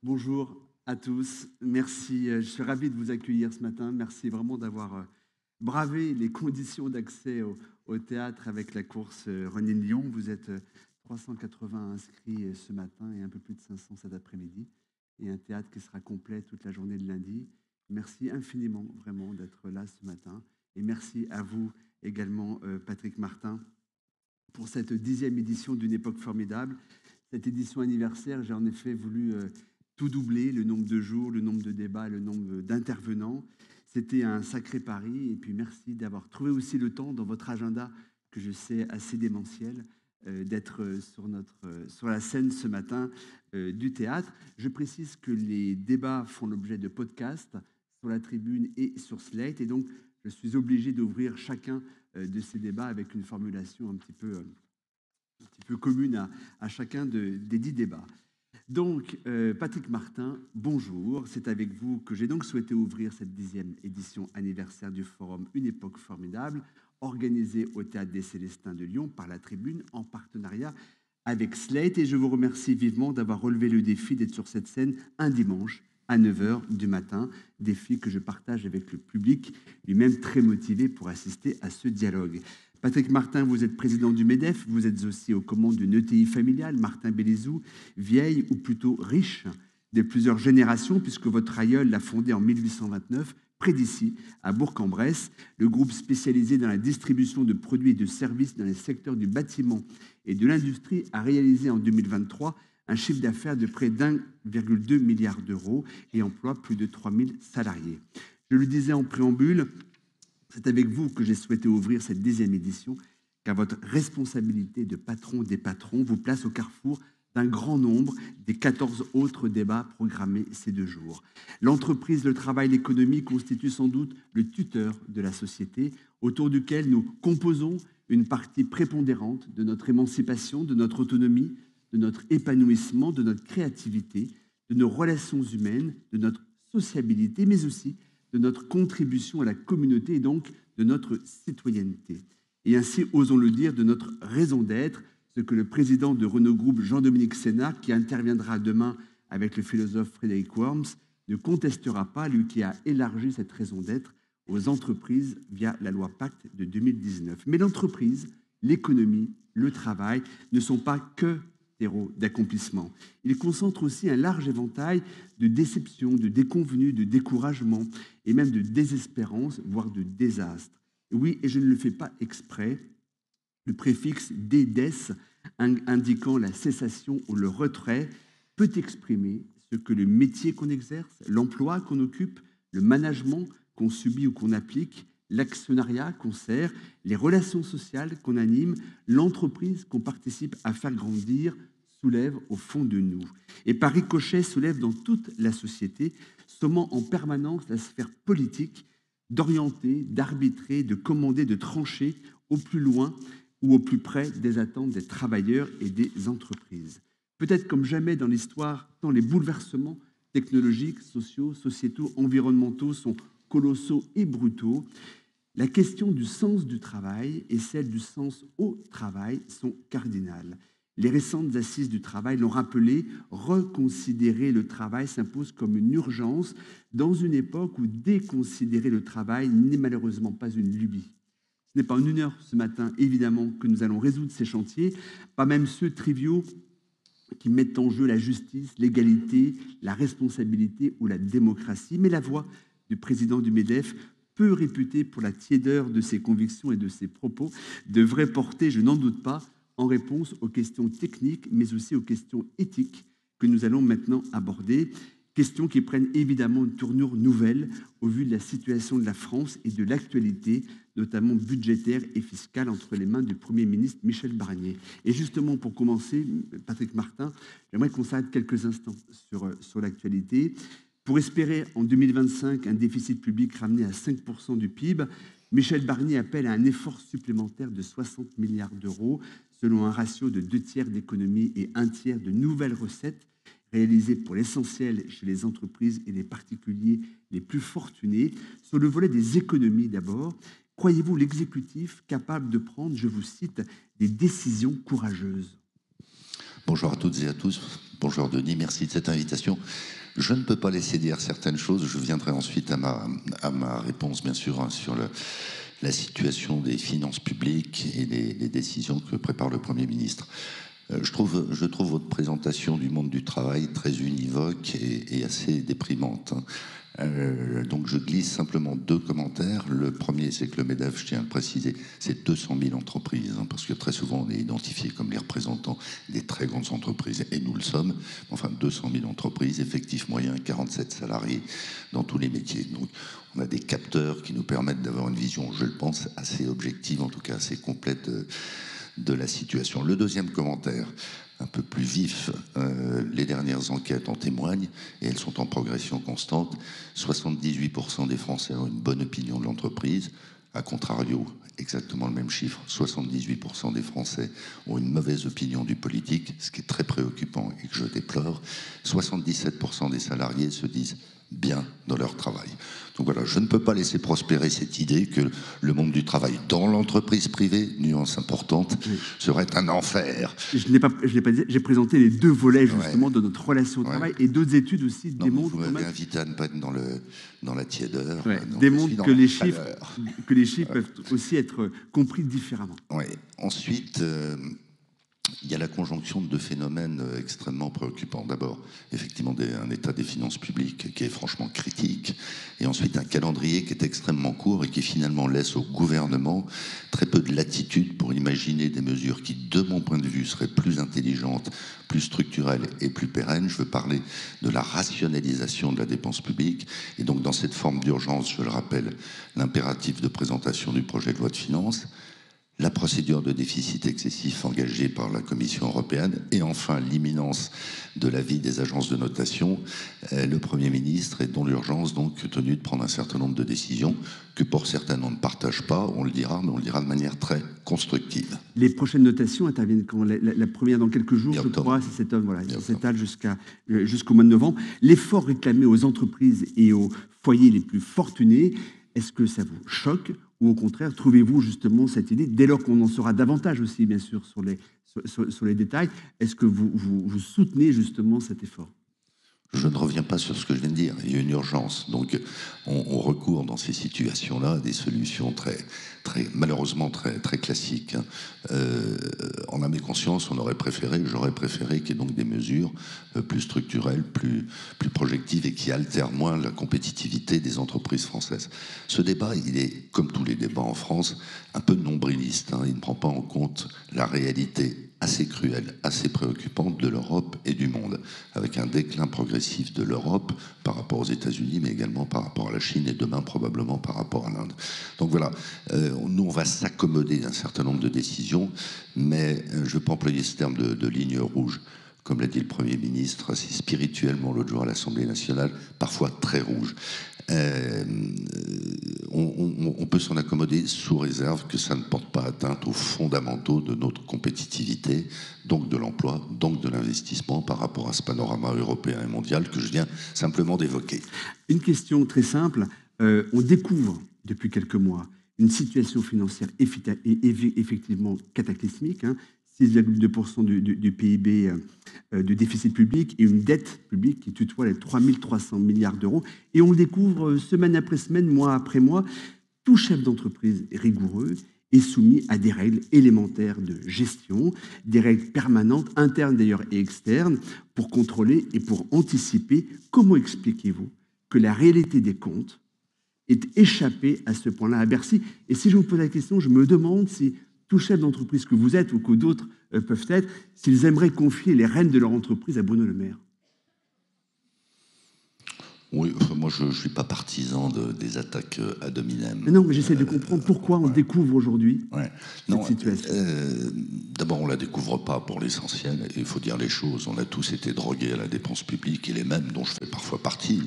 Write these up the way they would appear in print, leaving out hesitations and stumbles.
Bonjour à tous. Merci. Je suis ravi de vous accueillir ce matin. Merci vraiment d'avoir bravé les conditions d'accès au théâtre avec la course René-Lyon. Vous êtes 380 inscrits ce matin et un peu plus de 500 cet après-midi. Et un théâtre qui sera complet toute la journée de lundi. Merci infiniment vraiment d'être là ce matin. Et merci à vous également, Patrick Martin, pour cette 10e édition d'une époque formidable. Cette édition anniversaire, j'ai en effet voulu tout doubler, le nombre de jours, le nombre de débats, le nombre d'intervenants. C'était un sacré pari. Et puis merci d'avoir trouvé aussi le temps dans votre agenda, que je sais assez démentiel, d'être sur la scène ce matin du théâtre. Je précise que les débats font l'objet de podcasts sur la tribune et sur Slate. Et donc, je suis obligé d'ouvrir chacun de ces débats avec une formulation un petit peu commune à chacun des 10 débats. Donc, Patrick Martin, bonjour. C'est avec vous que j'ai donc souhaité ouvrir cette 10e édition anniversaire du forum Une époque formidable, organisée au Théâtre des Célestins de Lyon par la Tribune en partenariat avec Slate. Et je vous remercie vivement d'avoir relevé le défi d'être sur cette scène un dimanche à 9 h du matin, défi que je partage avec le public, lui-même très motivé pour assister à ce dialogue. Patrick Martin, vous êtes président du MEDEF, vous êtes aussi aux commandes d'une ETI familiale, Martin Bélézou, vieille ou plutôt riche de plusieurs générations, puisque votre aïeul l'a fondé en 1829, près d'ici, à Bourg-en-Bresse. Le groupe spécialisé dans la distribution de produits et de services dans les secteurs du bâtiment et de l'industrie a réalisé en 2023 un chiffre d'affaires de près d'1,2 milliard d'euros et emploie plus de 3000 salariés. Je le disais en préambule, c'est avec vous que j'ai souhaité ouvrir cette 10e édition, car votre responsabilité de patron des patrons vous place au carrefour d'un grand nombre des 14 autres débats programmés ces 2 jours. L'entreprise, le travail, l'économie constituent sans doute le tuteur de la société, autour duquel nous composons une partie prépondérante de notre émancipation, de notre autonomie, de notre épanouissement, de notre créativité, de nos relations humaines, de notre sociabilité, mais aussi de notre contribution à la communauté et donc de notre citoyenneté. Et ainsi, osons le dire, de notre raison d'être, ce que le président de Renault Group, Jean-Dominique Sénard, qui interviendra demain avec le philosophe Frédéric Worms, ne contestera pas, lui qui a élargi cette raison d'être aux entreprises via la loi Pacte de 2019. Mais l'entreprise, l'économie, le travail ne sont pas que terreau d'accomplissement. Il concentre aussi un large éventail de déceptions, de déconvenues, de découragement et même de désespérance, voire de désastre. Oui, et je ne le fais pas exprès, le préfixe « dédes » indiquant la cessation ou le retrait peut exprimer ce que le métier qu'on exerce, l'emploi qu'on occupe, le management qu'on subit ou qu'on applique, l'actionnariat qu'on sert, les relations sociales qu'on anime, l'entreprise qu'on participe à faire grandir, soulève au fond de nous. Et par ricochet soulève dans toute la société, sommant en permanence la sphère politique d'orienter, d'arbitrer, de commander, de trancher au plus loin ou au plus près des attentes des travailleurs et des entreprises. Peut-être comme jamais dans l'histoire, tant les bouleversements technologiques, sociaux, sociétaux, environnementaux sont colossaux et brutaux, la question du sens du travail et celle du sens au travail sont cardinales. Les récentes assises du travail l'ont rappelé, reconsidérer le travail s'impose comme une urgence dans une époque où déconsidérer le travail n'est malheureusement pas une lubie. Ce n'est pas en une heure ce matin, évidemment, que nous allons résoudre ces chantiers, pas même ceux triviaux qui mettent en jeu la justice, l'égalité, la responsabilité ou la démocratie, mais la voix du président du MEDEF, peu réputé pour la tiédeur de ses convictions et de ses propos, devrait porter, je n'en doute pas, en réponse aux questions techniques, mais aussi aux questions éthiques que nous allons maintenant aborder, questions qui prennent évidemment une tournure nouvelle au vu de la situation de la France et de l'actualité, notamment budgétaire et fiscale, entre les mains du Premier ministre Michel Barnier. Et justement, pour commencer, Patrick Martin, j'aimerais qu'on s'arrête quelques instants sur l'actualité. Pour espérer en 2025 un déficit public ramené à 5% du PIB, Michel Barnier appelle à un effort supplémentaire de 60 milliards d'euros, selon un ratio de 2/3 d'économie et 1/3 de nouvelles recettes, réalisées pour l'essentiel chez les entreprises et les particuliers les plus fortunés. Sur le volet des économies d'abord, croyez-vous l'exécutif capable de prendre, je vous cite, des décisions courageuses ? Bonjour à toutes et à tous. Bonjour Denis, merci de cette invitation. Je ne peux pas laisser dire certaines choses. Je viendrai ensuite à ma réponse, bien sûr, hein, sur la situation des finances publiques et les décisions que prépare le Premier ministre. Je trouve votre présentation du monde du travail très univoque et assez déprimante, hein. Donc je glisse simplement deux commentaires. Le premier, c'est que le MEDEF, je tiens à le préciser, c'est 200 000 entreprises, hein, parce que très souvent on est identifié comme les représentants des très grandes entreprises, et nous le sommes. Enfin, 200 000 entreprises, effectif moyen 47 salariés dans tous les métiers. Donc on a des capteurs qui nous permettent d'avoir une vision, je le pense, assez objective, en tout cas assez complète de la situation. Le deuxième commentaire, un peu plus vif, les dernières enquêtes en témoignent, et elles sont en progression constante. 78% des Français ont une bonne opinion de l'entreprise. A contrario, exactement le même chiffre, 78% des Français ont une mauvaise opinion du politique, ce qui est très préoccupant et que je déplore. 77% des salariés se disent bien dans leur travail. Donc voilà, je ne peux pas laisser prospérer cette idée que le monde du travail dans l'entreprise privée, nuance importante, serait un enfer. Je ne l'ai pas dit, j'ai présenté les deux volets justement de notre relation au travail, et d'autres études aussi démontrent... Vous m'avez invité à ne pas être dans la tiédeur. Démontrent que les chiffres peuvent aussi être compris différemment. Ensuite... il y a la conjonction de deux phénomènes extrêmement préoccupants. D'abord, effectivement, un état des finances publiques qui est franchement critique, et ensuite un calendrier qui est extrêmement court et qui finalement laisse au gouvernement très peu de latitude pour imaginer des mesures qui, de mon point de vue, seraient plus intelligentes, plus structurelles et plus pérennes. Je veux parler de la rationalisation de la dépense publique, et donc dans cette forme d'urgence, je le rappelle, l'impératif de présentation du projet de loi de finances, la procédure de déficit excessif engagée par la Commission européenne, et enfin l'imminence de l'avis des agences de notation. Le Premier ministre est dans l'urgence donc tenu de prendre un certain nombre de décisions que pour certains on ne partage pas, on le dira, mais on le dira de manière très constructive. Les prochaines notations interviennent quand? La première dans quelques jours, je crois, ça s'étale jusqu'au mois de novembre. L'effort réclamé aux entreprises et aux foyers les plus fortunés, est-ce que ça vous choque? Ou au contraire, trouvez-vous justement cette idée, dès lors qu'on en saura davantage aussi, bien sûr, sur les détails, est-ce que vous soutenez justement cet effort? Je ne reviens pas sur ce que je viens de dire. Il y a une urgence. Donc, on recourt dans ces situations-là à des solutions malheureusement très classiques. En âme et conscience, j'aurais préféré qu'il y ait donc des mesures plus structurelles, plus projectives et qui altèrent moins la compétitivité des entreprises françaises. Ce débat, il est, comme tous les débats en France, un peu nombriliste. Il ne prend pas en compte la réalité assez cruelle, assez préoccupante de l'Europe et du monde, avec un déclin progressif de l'Europe par rapport aux États-Unis, mais également par rapport à la Chine et demain probablement par rapport à l'Inde. Donc voilà, nous on va s'accommoder d'un certain nombre de décisions, mais je ne veux pas employer ce terme de ligne rouge. Comme l'a dit le Premier ministre, assez spirituellement l'autre jour à l'Assemblée nationale, parfois très rouge. On peut s'en accommoder sous réserve que ça ne porte pas atteinte aux fondamentaux de notre compétitivité, donc de l'emploi, donc de l'investissement par rapport à ce panorama européen et mondial que je viens simplement d'évoquer. Une question très simple. On découvre depuis quelques mois une situation financière effectivement cataclysmique, 6,2% du PIB de déficit public et une dette publique qui tutoie les 3 300 milliards d'euros. Et on le découvre semaine après semaine, mois après mois. Tout chef d'entreprise rigoureux est soumis à des règles élémentaires de gestion, des règles permanentes, internes d'ailleurs et externes, pour contrôler et pour anticiper. Comment expliquez-vous que la réalité des comptes est échappée à ce point-là à Bercy? Et si je vous pose la question, je me demande si tout chef d'entreprise que vous êtes ou que d'autres peuvent être, s'ils aimeraient confier les rênes de leur entreprise à Bruno Le Maire. Oui, moi je ne suis pas partisan des attaques ad hominem. Mais non, mais j'essaie de comprendre pourquoi on découvre aujourd'hui cette situation. D'abord, on ne la découvre pas pour l'essentiel, il faut dire les choses. On a tous été drogués à la dépense publique, et les mêmes, dont je fais parfois partie,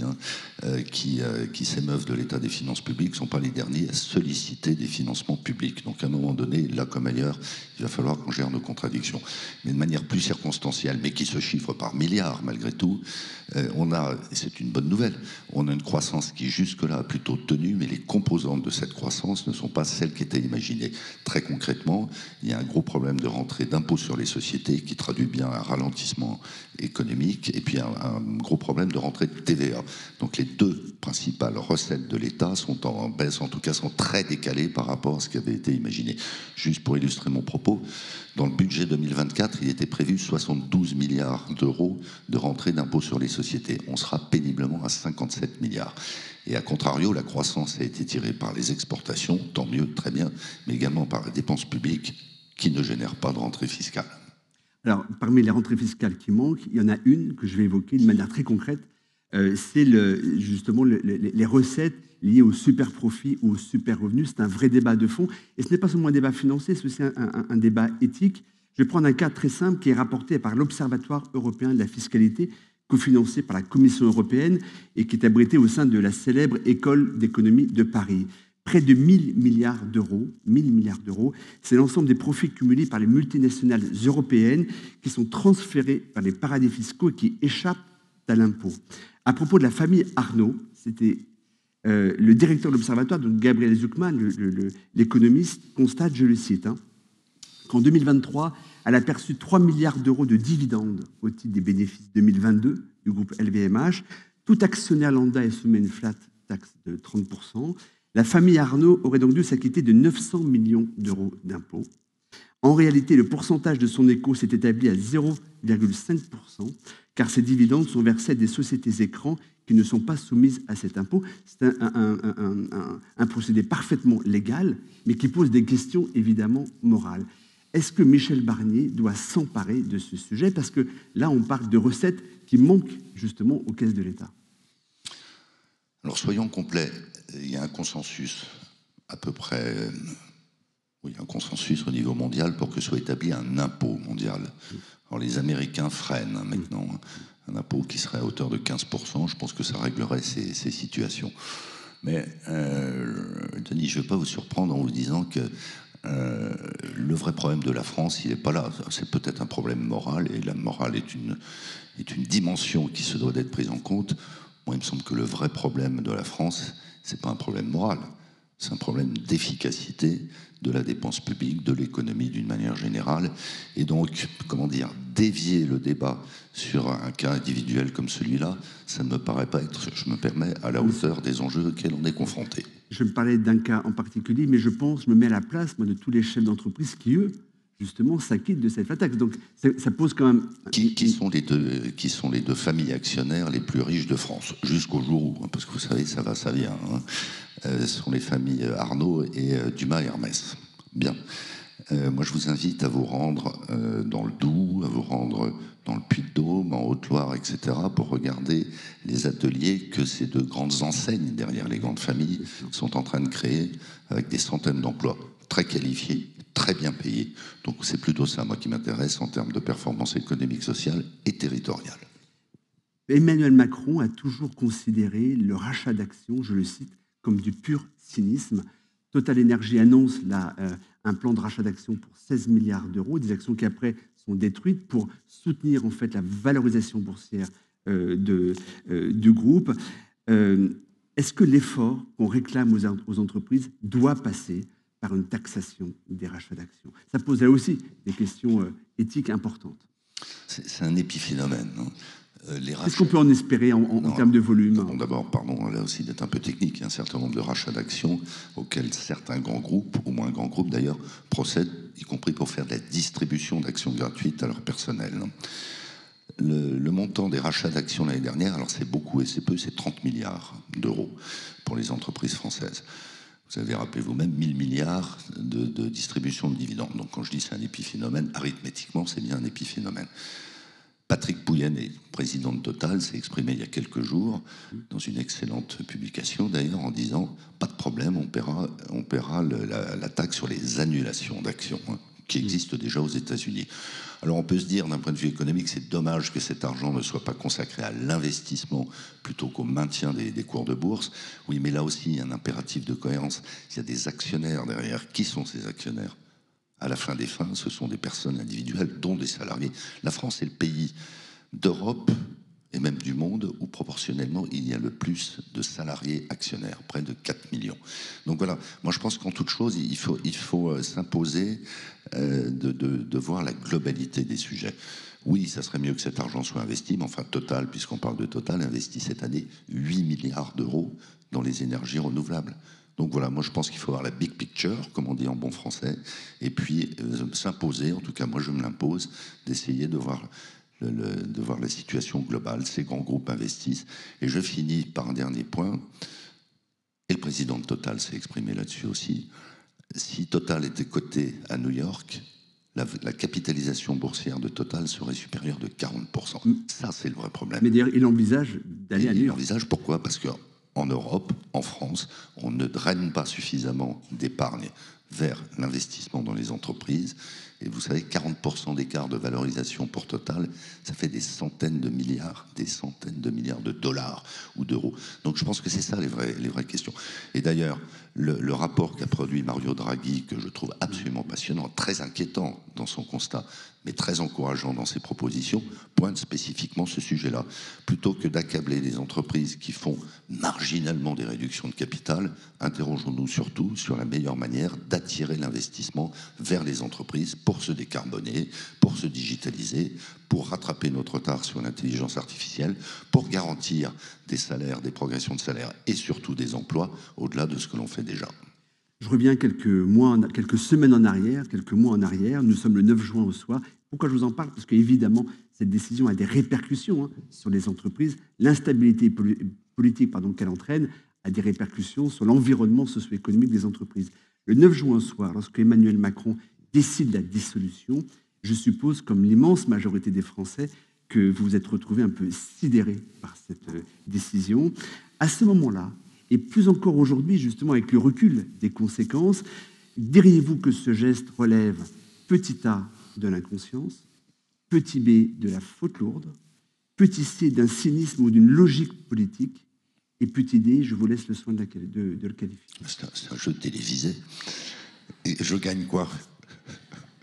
qui s'émeuvent de l'état des finances publiques, ne sont pas les derniers à solliciter des financements publics. Donc à un moment donné, là comme ailleurs, il va falloir qu'on gère nos contradictions. Mais de manière plus circonstancielle, mais qui se chiffre par milliards malgré tout, on a, et c'est une bonne nouvelle, On a une croissance qui jusque-là a plutôt tenu, mais les composantes de cette croissance ne sont pas celles qui étaient imaginées. Très concrètement, il y a un gros problème de rentrée d'impôts sur les sociétés qui traduit bien un ralentissement économique, et puis un gros problème de rentrée de TVA. Donc les deux principales recettes de l'État sont en baisse, en tout cas sont très décalées par rapport à ce qui avait été imaginé. Juste pour illustrer mon propos, dans le budget 2024, il était prévu 72 milliards d'euros de rentrée d'impôts sur les sociétés. On sera péniblement à 57 milliards. Et à contrario, la croissance a été tirée par les exportations, tant mieux, très bien, mais également par la dépense publique qui ne génère pas de rentrée fiscale. Alors, parmi les rentrées fiscales qui manquent, il y en a une que je vais évoquer de manière très concrète. C'est justement les recettes liées aux super profits ou aux super revenus. C'est un vrai débat de fond. Et ce n'est pas seulement un débat financier, c'est aussi un débat éthique. Je vais prendre un cas très simple qui est rapporté par l'Observatoire européen de la fiscalité, cofinancé par la Commission européenne et qui est abrité au sein de la célèbre École d'économie de Paris. Près de 1000 milliards d'euros, c'est l'ensemble des profits cumulés par les multinationales européennes qui sont transférés par les paradis fiscaux et qui échappent à l'impôt. À propos de la famille Arnault, c'était le directeur de l'Observatoire, donc Gabriel Zucman, l'économiste, constate, je le cite, qu'en 2023, elle a perçu 3 milliards d'euros de dividendes au titre des bénéfices 2022 du groupe LVMH. Tout actionnaire lambda est soumis à une flat tax de 30%. La famille Arnault aurait donc dû s'acquitter de 900 millions d'euros d'impôts. En réalité, le pourcentage de son écho s'est établi à 0,5%, car ces dividendes sont versés à des sociétés écrans qui ne sont pas soumises à cet impôt. C'est un procédé parfaitement légal, mais qui pose des questions évidemment morales. Est-ce que Michel Barnier doit s'emparer de ce sujet? Parce que là, on parle de recettes qui manquent justement aux caisses de l'État. Alors soyons complets, il y a un consensus à peu près, oui, un consensus au niveau mondial pour que soit établi un impôt mondial. Alors les Américains freinent maintenant un impôt qui serait à hauteur de 15%, je pense que ça réglerait ces situations. Mais Denis, je ne vais pas vous surprendre en vous disant que le vrai problème de la France, il n'est pas là. C'est peut-être un problème moral, et la morale est une dimension qui se doit d'être prise en compte. Moi, il me semble que le vrai problème de la France, c'est pas un problème moral, c'est un problème d'efficacité de la dépense publique, de l'économie d'une manière générale. Et donc, comment dire, dévier le débat sur un cas individuel comme celui-là, ça ne me paraît pas être, je me permets, à la hauteur des enjeux auxquels on est confronté. Je me parlais d'un cas en particulier, mais je me mets à la place, moi, de tous les chefs d'entreprise qui, eux, justement, s'acquittent de cette flat tax. Donc, ça pose quand même... Qui sont les deux familles actionnaires les plus riches de France, jusqu'au jour où, parce que vous savez, ça va, ça vient, ce sont les familles Arnault et Dumas et Hermès. Bien. Moi, je vous invite à vous rendre dans le Doubs, à vous rendre dans le Puy-de-Dôme, en Haute-Loire, etc., pour regarder les ateliers que ces deux grandes enseignes, derrière les grandes familles, sont en train de créer, avec des centaines d'emplois très qualifiés, très bien payés. Donc c'est plutôt ça, moi, qui m'intéresse en termes de performance économique, sociale et territoriale. Emmanuel Macron a toujours considéré le rachat d'actions, je le cite, comme du pur cynisme. Total Energy annonce là un plan de rachat d'actions pour 16 milliards d'euros, des actions qui après sont détruites pour soutenir en fait la valorisation boursière du groupe. Est-ce que l'effort qu'on réclame aux entreprises doit passer par une taxation des rachats d'actions? Ça pose là aussi des questions éthiques importantes. C'est un épiphénomène. Qu'est-ce qu'on peut en espérer en termes de volume? Bon, d'abord, pardon, là aussi d'être un peu technique, il y a un certain nombre de rachats d'actions auxquels certains grands groupes, ou moins grands groupes d'ailleurs, procèdent, y compris pour faire de la distribution d'actions gratuites à leur personnel. Le montant des rachats d'actions l'année dernière, alors c'est beaucoup et c'est peu, c'est 30 milliards d'euros pour les entreprises françaises. Vous avez rappelé vous-même 1000 milliards de distribution de dividendes. Donc quand je dis c'est un épiphénomène, arithmétiquement, c'est bien un épiphénomène. Patrick Pouyanné, président de Total, s'est exprimé il y a quelques jours, dans une excellente publication d'ailleurs, en disant « Pas de problème, on paiera la taxe sur les annulations d'actions, qui existe déjà aux États-Unis. » Alors on peut se dire, d'un point de vue économique, c'est dommage que cet argent ne soit pas consacré à l'investissement plutôt qu'au maintien des cours de bourse. Oui, mais là aussi, il y a un impératif de cohérence. Il y a des actionnaires derrière. Qui sont ces actionnaires ? À la fin des fins, ce sont des personnes individuelles, dont des salariés. La France est le pays d'Europe et même du monde, où proportionnellement il y a le plus de salariés actionnaires, près de 4 millions. Donc voilà, moi je pense qu'en toute chose, il faut s'imposer de voir la globalité des sujets. Oui, ça serait mieux que cet argent soit investi, mais enfin Total, puisqu'on parle de Total, investit cette année 8 milliards d'euros dans les énergies renouvelables. Donc voilà, moi je pense qu'il faut avoir la big picture, comme on dit en bon français, et puis s'imposer, en tout cas moi je me l'impose, d'essayer de voir la situation globale. Ces grands groupes investissent. Et je finis par un dernier point, et le président de Total s'est exprimé là-dessus aussi. Si Total était coté à New York, la capitalisation boursière de Total serait supérieure de 40%. Ça, c'est le vrai problème. Mais d'ailleurs, il envisage d'aller à New Il York. envisage pourquoi? Parce qu'en Europe, en France, on ne draine pas suffisamment d'épargne vers l'investissement dans les entreprises. Et vous savez, 40% d'écart de valorisation pour Total, ça fait des centaines de milliards de dollars ou d'euros. Donc je pense que c'est ça les vraies questions. Et d'ailleurs, le rapport qu'a produit Mario Draghi, que je trouve absolument passionnant, très inquiétant dans son constat, mais très encourageant dans ses propositions, pointe spécifiquement ce sujet-là. Plutôt que d'accabler les entreprises qui font marginalement des réductions de capital, interrogeons-nous surtout sur la meilleure manière d'attirer l'investissement vers les entreprises pour se décarboner, pour se digitaliser, pour rattraper notre retard sur l'intelligence artificielle, pour garantir des salaires, des progressions de salaires et surtout des emplois au-delà de ce que l'on fait déjà. Je reviens quelques semaines en arrière, quelques mois en arrière. Nous sommes le 9 juin au soir. Pourquoi je vous en parle? Parce qu'évidemment, cette décision a des répercussions sur les entreprises. L'instabilité politique qu'elle entraîne a des répercussions sur l'environnement socio-économique des entreprises. Le 9 juin au soir, lorsque Emmanuel Macron décide la dissolution, je suppose, comme l'immense majorité des Français, que vous vous êtes retrouvés un peu sidérés par cette décision. À ce moment-là, et plus encore aujourd'hui, justement, avec le recul des conséquences, diriez-vous que ce geste relève, petit a, de l'inconscience, petit b, de la faute lourde, petit c, d'un cynisme ou d'une logique politique, et petit d, je vous laisse le soin de le qualifier. C'est un jeu télévisé. Et je gagne quoi?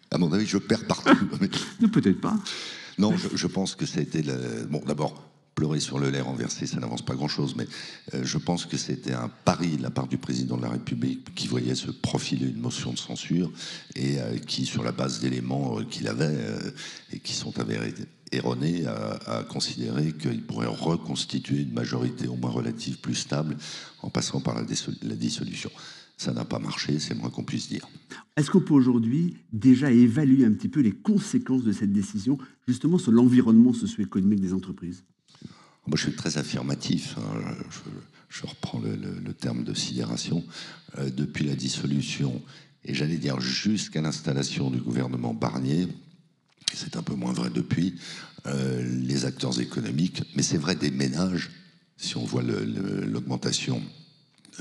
À mon avis, je perds partout. Non, peut-être pas. Non, je pense que ça a été... Bon, d'abord, pleurer sur le lait renversé, ça n'avance pas grand-chose, mais je pense que c'était un pari de la part du président de la République qui voyait se profiler une motion de censure et qui, sur la base d'éléments qu'il avait et qui sont avérés erronés, a considéré qu'il pourrait reconstituer une majorité au moins relative plus stable en passant par la dissolution. Ça n'a pas marché, c'est le moins qu'on puisse dire. Est-ce qu'on peut aujourd'hui déjà évaluer un petit peu les conséquences de cette décision, justement sur l'environnement socio-économique des entreprises? Moi, je suis très affirmatif. Je reprends le terme de sidération. Depuis la dissolution, et j'allais dire jusqu'à l'installation du gouvernement Barnier, c'est un peu moins vrai depuis, les acteurs économiques, mais c'est vrai des ménages, si on voit l'augmentation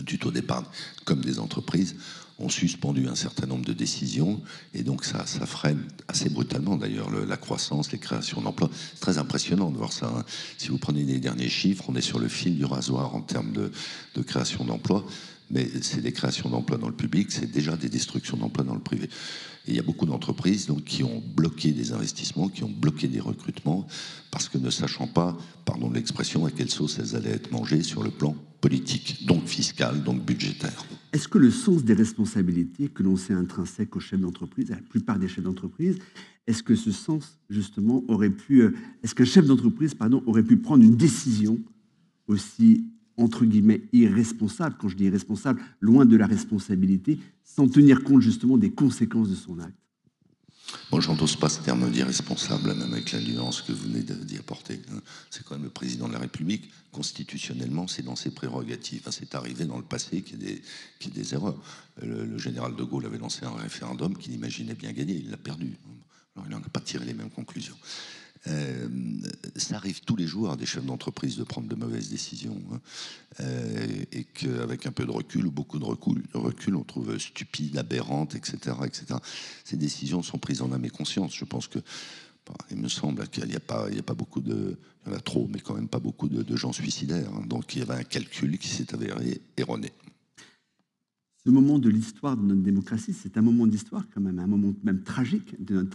du taux d'épargne, comme des entreprises, ont suspendu un certain nombre de décisions, et donc ça freine assez brutalement d'ailleurs la croissance, les créations d'emplois. C'est très impressionnant de voir ça. Hein. Si vous prenez les derniers chiffres, on est sur le fil du rasoir en termes de création d'emplois, mais c'est des créations d'emplois dans le public, c'est déjà des destructions d'emplois dans le privé. Et il y a beaucoup d'entreprises donc, qui ont bloqué des investissements, qui ont bloqué des recrutements, parce que ne sachant pas, pardon de l'expression, à quelle sauce elles allaient être mangées sur le plan politique, donc fiscal, donc budgétaire. Est-ce que le sens des responsabilités que l'on sait intrinsèque aux chefs d'entreprise, à la plupart des chefs d'entreprise, est-ce que ce sens, justement, est-ce qu'un chef d'entreprise, aurait pu prendre une décision aussi, entre guillemets, irresponsable, quand je dis irresponsable, loin de la responsabilité, sans tenir compte, justement, des conséquences de son acte? Moi, j'endosse pas ce terme d'irresponsable, même avec la nuance que vous venez d'y apporter. C'est quand même le président de la République. Constitutionnellement, c'est dans ses prérogatives. C'est arrivé dans le passé qu'il y ait des erreurs. Le général de Gaulle avait lancé un référendum qu'il imaginait bien gagner. Il l'a perdu. Alors, il n'en a pas tiré les mêmes conclusions. Ça arrive tous les jours à des chefs d'entreprise de prendre de mauvaises décisions et qu'avec un peu de recul ou beaucoup de recul, on trouve stupide, aberrante, etc., etc. Ces décisions sont prises en âme et conscience. Je pense que il me semble qu'il n'y a pas beaucoup de... Il y en a trop, mais quand même pas beaucoup de gens suicidaires. Hein. Donc il y avait un calcul qui s'est avéré erroné. Ce moment de l'histoire de notre démocratie, c'est un moment d'histoire quand même, un moment même tragique de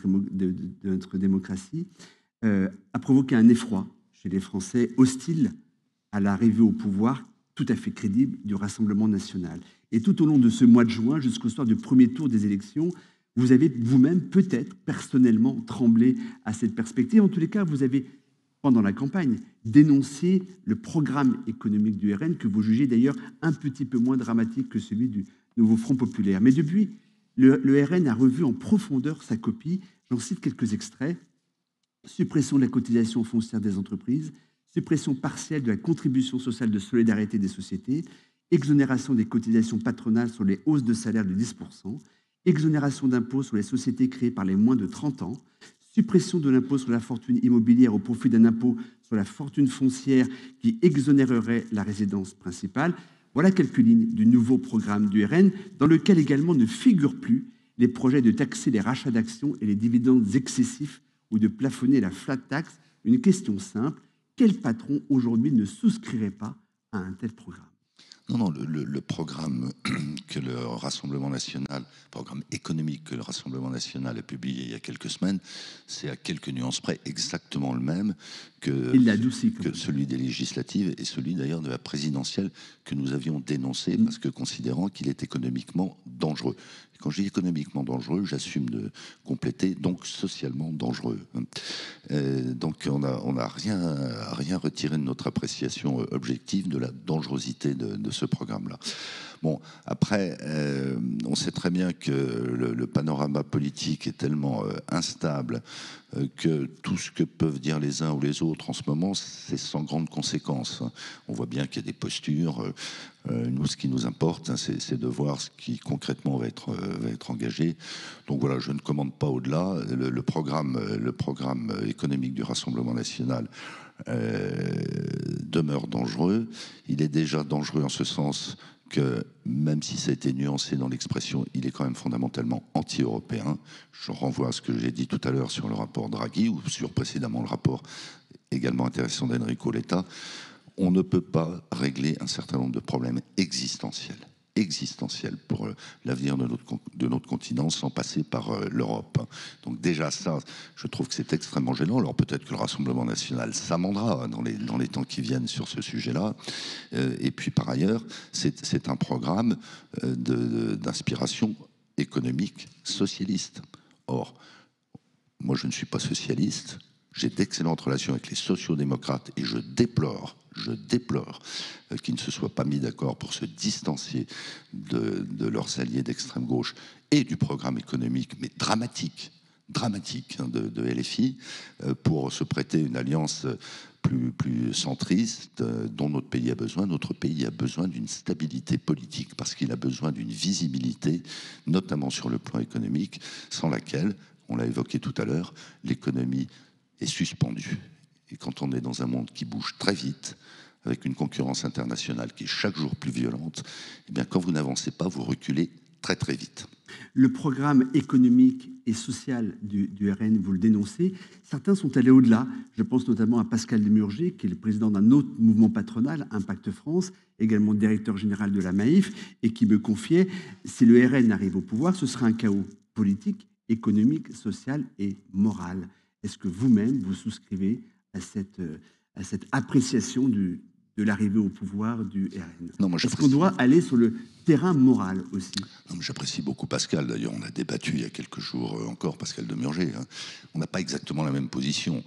notre démocratie, a provoqué un effroi chez les Français hostiles à l'arrivée au pouvoir tout à fait crédible du Rassemblement national. Et tout au long de ce mois de juin, jusqu'au soir du premier tour des élections, vous avez vous-même peut-être personnellement tremblé à cette perspective. En tous les cas, vous avez, pendant la campagne, dénoncé le programme économique du RN, que vous jugez d'ailleurs un petit peu moins dramatique que celui du Nouveau Front populaire. Mais depuis, le RN a revu en profondeur sa copie. J'en cite quelques extraits. Suppression de la cotisation foncière des entreprises, suppression partielle de la contribution sociale de solidarité des sociétés, exonération des cotisations patronales sur les hausses de salaire de 10%, exonération d'impôts sur les sociétés créées par les moins de 30 ans, suppression de l'impôt sur la fortune immobilière au profit d'un impôt sur la fortune foncière qui exonérerait la résidence principale. Voilà quelques lignes du nouveau programme du RN, dans lequel également ne figurent plus les projets de taxer les rachats d'actions et les dividendes excessifs ou de plafonner la flat tax. Une question simple, quel patron aujourd'hui ne souscrirait pas à un tel programme? Non, le programme que le Rassemblement national, programme économique que le Rassemblement national a publié il y a quelques semaines, c'est à quelques nuances près exactement le même que celui des législatives et celui d'ailleurs de la présidentielle que nous avions dénoncé parce que considérant qu'il est économiquement dangereux. Et quand je dis économiquement dangereux, j'assume de compléter, donc socialement dangereux. Donc on n'a rien retiré de notre appréciation objective de la dangerosité de ce programme-là. Bon, après, on sait très bien que le panorama politique est tellement instable que tout ce que peuvent dire les uns ou les autres en ce moment, c'est sans grande conséquence. On voit bien qu'il y a des postures. Nous, ce qui nous importe, c'est de voir ce qui concrètement va être engagé. Donc voilà, je ne commande pas au-delà. Le programme économique du Rassemblement national demeure dangereux. Il est déjà dangereux en ce sens que, même si ça a été nuancé dans l'expression, il est quand même fondamentalement anti-européen. Je renvoie à ce que j'ai dit tout à l'heure sur le rapport Draghi ou sur précédemment le rapport également intéressant d'Enrico Letta. On ne peut pas régler un certain nombre de problèmes existentiels pour l'avenir de notre continent sans passer par l'Europe. Donc déjà ça, je trouve que c'est extrêmement gênant. Alors peut-être que le Rassemblement national s'amendera dans les temps qui viennent sur ce sujet-là. Et puis par ailleurs, c'est un programme d'inspiration économique socialiste. Or, moi je ne suis pas socialiste. J'ai d'excellentes relations avec les sociodémocrates et je déplore qu'ils ne se soient pas mis d'accord pour se distancier de leurs alliés d'extrême gauche et du programme économique, mais dramatique de LFI, pour se prêter une alliance plus centriste dont notre pays a besoin. Notre pays a besoin d'une stabilité politique parce qu'il a besoin d'une visibilité, notamment sur le plan économique, sans laquelle, on l'a évoqué tout à l'heure, l'économie est suspendu. Et quand on est dans un monde qui bouge très vite, avec une concurrence internationale qui est chaque jour plus violente, eh bien, quand vous n'avancez pas, vous reculez très très vite. Le programme économique et social du RN, vous le dénoncez. Certains sont allés au-delà. Je pense notamment à Pascal Demurger, qui est le président d'un autre mouvement patronal, Impact France, également directeur général de la Maïf, et qui me confiait, si le RN arrive au pouvoir, ce sera un chaos politique, économique, social et moral. Est-ce que vous-même, vous souscrivez à cette appréciation de l'arrivée au pouvoir du RN? Non, moi, est-ce qu'on doit aller sur le terrain moral aussi? J'apprécie beaucoup Pascal. D'ailleurs, on a débattu il y a quelques jours encore, Pascal Demurger. On n'a pas exactement la même position.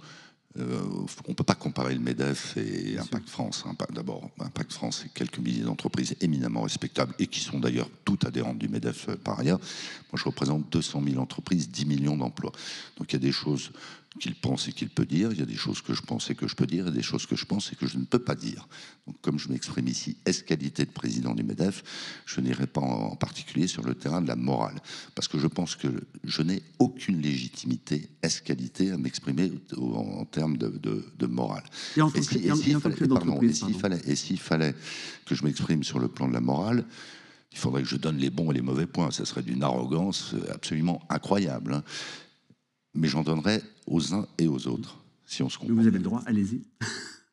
On ne peut pas comparer le MEDEF et Impact France. D'abord, Impact France, c'est quelques milliers d'entreprises éminemment respectables et qui sont d'ailleurs toutes adhérentes du MEDEF par ailleurs. Moi, je représente 200 000 entreprises, 10 millions d'emplois. Donc, il y a des choses qu'il pense et qu'il peut dire, il y a des choses que je pense et que je peux dire, et des choses que je pense et que je ne peux pas dire. Donc, comme je m'exprime ici, qualité de président du MEDEF, je n'irai pas en particulier sur le terrain de la morale, parce que je pense que je n'ai aucune légitimité, qualité, à m'exprimer en termes de morale. Et s'il fallait que je m'exprime sur le plan de la morale, il faudrait que je donne les bons et les mauvais points. Ça serait d'une arrogance absolument incroyable. Mais j'en donnerai aux uns et aux autres, si on se comprend. Vous avez le droit, allez-y.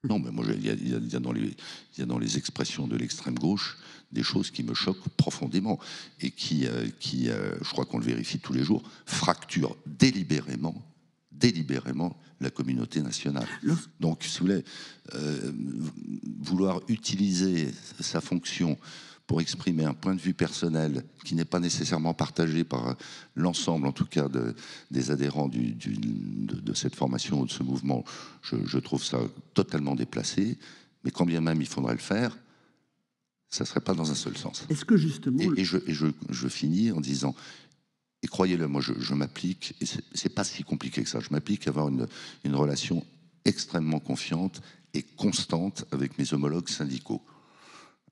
Non, mais moi, il y a dans les expressions de l'extrême gauche des choses qui me choquent profondément et qui je crois qu'on le vérifie tous les jours, fracturent délibérément délibérément la communauté nationale. Donc, si vous voulez, vouloir utiliser sa fonction pour exprimer un point de vue personnel qui n'est pas nécessairement partagé par l'ensemble, en tout cas, des adhérents de cette formation ou de ce mouvement, je trouve ça totalement déplacé. Mais quand bien même il faudrait le faire, ça ne serait pas dans un seul sens. Est-ce que justement... Je finis en disant, et croyez-le, moi je m'applique, et c'est pas si compliqué que ça, je m'applique à avoir une relation extrêmement confiante et constante avec mes homologues syndicaux.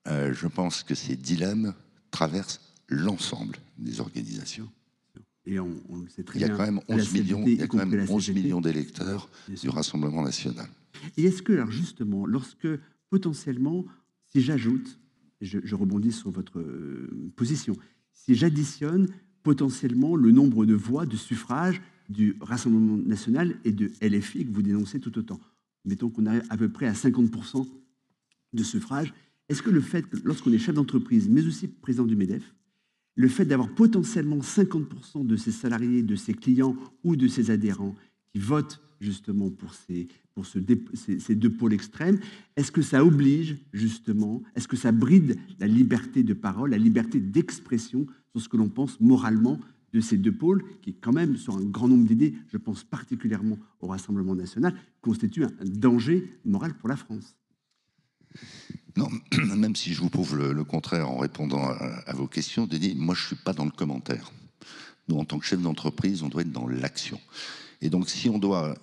Je pense que ces dilemmes traversent l'ensemble des organisations. Et on le sait très bien. Il y a quand même 11 millions d'électeurs du Rassemblement national. Et est-ce que, alors justement, lorsque potentiellement, si j'ajoute, je rebondis sur votre position, si j'additionne potentiellement le nombre de voix, de suffrages du Rassemblement national et de LFI que vous dénoncez tout autant, mettons qu'on arrive à peu près à 50% de suffrages, est-ce que le fait que, lorsqu'on est chef d'entreprise, mais aussi président du MEDEF, le fait d'avoir potentiellement 50% de ses salariés, de ses clients ou de ses adhérents qui votent justement pour ces deux pôles extrêmes, est-ce que ça oblige justement, est-ce que ça bride la liberté de parole, la liberté d'expression sur ce que l'on pense moralement de ces deux pôles qui, quand même, sur un grand nombre d'idées, je pense particulièrement au Rassemblement national, constituent un danger moral pour la France? Non, même si je vous prouve le contraire en répondant à vos questions, Denis, moi je ne suis pas dans le commentaire. Nous, en tant que chef d'entreprise, on doit être dans l'action. Et donc, si on doit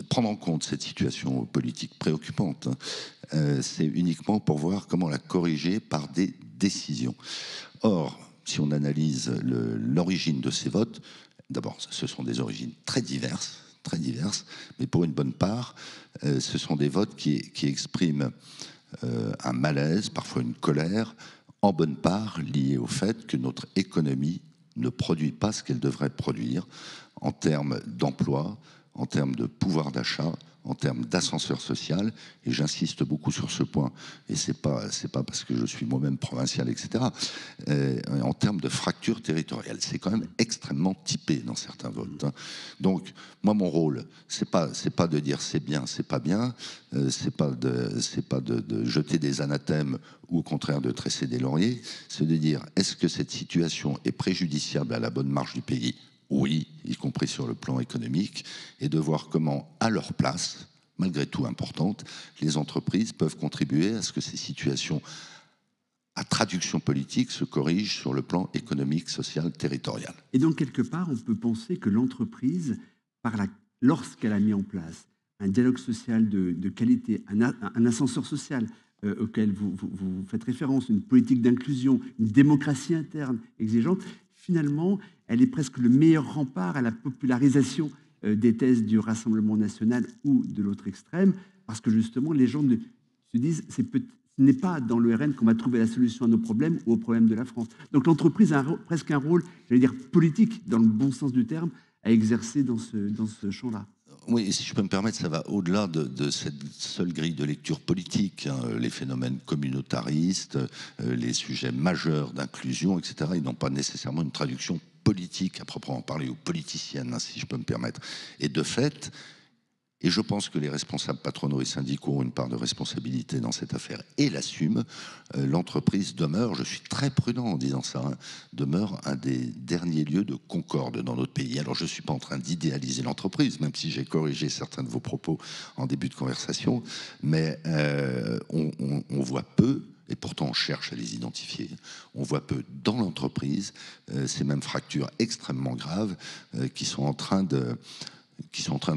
prendre en compte cette situation politique préoccupante, c'est uniquement pour voir comment la corriger par des décisions. Or, si on analyse l'origine de ces votes, d'abord, ce sont des origines très diverses, mais pour une bonne part, ce sont des votes qui expriment un malaise, parfois une colère, en bonne part liée au fait que notre économie ne produit pas ce qu'elle devrait produire en termes d'emploi, en termes de pouvoir d'achat, en termes d'ascenseur social, et j'insiste beaucoup sur ce point, et c'est pas parce que je suis moi-même provincial, etc., en termes de fracture territoriale. C'est quand même extrêmement typé dans certains votes. Hein. Donc, moi, mon rôle, c'est pas de dire c'est bien, c'est pas bien, c'est pas de jeter des anathèmes ou au contraire de tresser des lauriers, c'est de dire est-ce que cette situation est préjudiciable à la bonne marche du pays ? Oui, y compris sur le plan économique, et de voir comment, à leur place, malgré tout importante, les entreprises peuvent contribuer à ce que ces situations à traduction politique se corrigent sur le plan économique, social, territorial. Et donc, quelque part, on peut penser que l'entreprise, lorsqu'elle a mis en place un dialogue social de qualité, un ascenseur social auquel vous faites référence, une politique d'inclusion, une démocratie interne exigeante, finalement, elle est presque le meilleur rempart à la popularisation des thèses du Rassemblement national ou de l'autre extrême, parce que justement, les gens se disent ce n'est pas dans le RN qu'on va trouver la solution à nos problèmes ou aux problèmes de la France. Donc l'entreprise a presque un rôle, j'allais dire, politique, dans le bon sens du terme, à exercer dans ce champ-là. Oui, et si je peux me permettre, ça va au-delà de cette seule grille de lecture politique. Hein, les phénomènes communautaristes, les sujets majeurs d'inclusion, etc., ils n'ont pas nécessairement une traduction politique à proprement parler, ou politicienne, hein, si je peux me permettre. Et de fait, et je pense que les responsables patronaux et syndicaux ont une part de responsabilité dans cette affaire et l'assument, l'entreprise demeure, je suis très prudent en disant ça, hein, demeure un des derniers lieux de concorde dans notre pays. Alors je ne suis pas en train d'idéaliser l'entreprise, même si j'ai corrigé certains de vos propos en début de conversation, mais on voit peu, et pourtant on cherche à les identifier, on voit peu dans l'entreprise ces mêmes fractures extrêmement graves qui sont en train de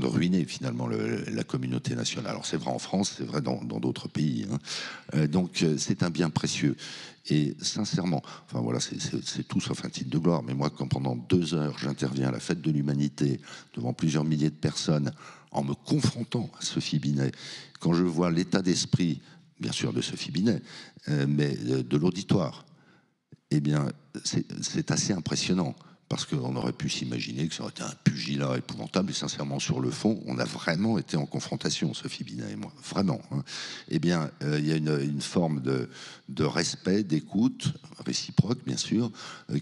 ruiner finalement la communauté nationale. Alors c'est vrai en France, c'est vrai dans d'autres pays. Hein. Donc c'est un bien précieux. Et sincèrement, enfin voilà, c'est tout sauf un titre de gloire, mais moi quand pendant 2 heures j'interviens à la fête de l'humanité devant plusieurs milliers de personnes en me confrontant à Sophie Binet, quand je vois l'état d'esprit, bien sûr de Sophie Binet, mais de l'auditoire, eh bien c'est assez impressionnant. parce qu'on aurait pu s'imaginer que ça aurait été un pugilat épouvantable, et sincèrement, sur le fond, on a vraiment été en confrontation, Sophie Binet et moi, vraiment. Hein. Eh bien, il y a une forme de respect, d'écoute, réciproque, bien sûr,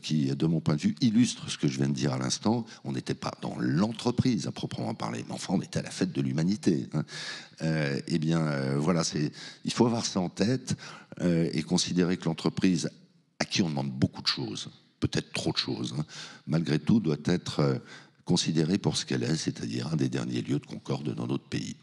qui, de mon point de vue, illustre ce que je viens de dire à l'instant. On n'était pas dans l'entreprise, à proprement parler, mais enfin, on était à la fête de l'humanité. Hein. Eh bien, voilà, il faut avoir ça en tête et considérer que l'entreprise, à qui on demande beaucoup de choses, peut-être trop de choses, hein, malgré tout, doit être considérée pour ce qu'elle est, c'est-à-dire un des derniers lieux de concorde dans notre pays.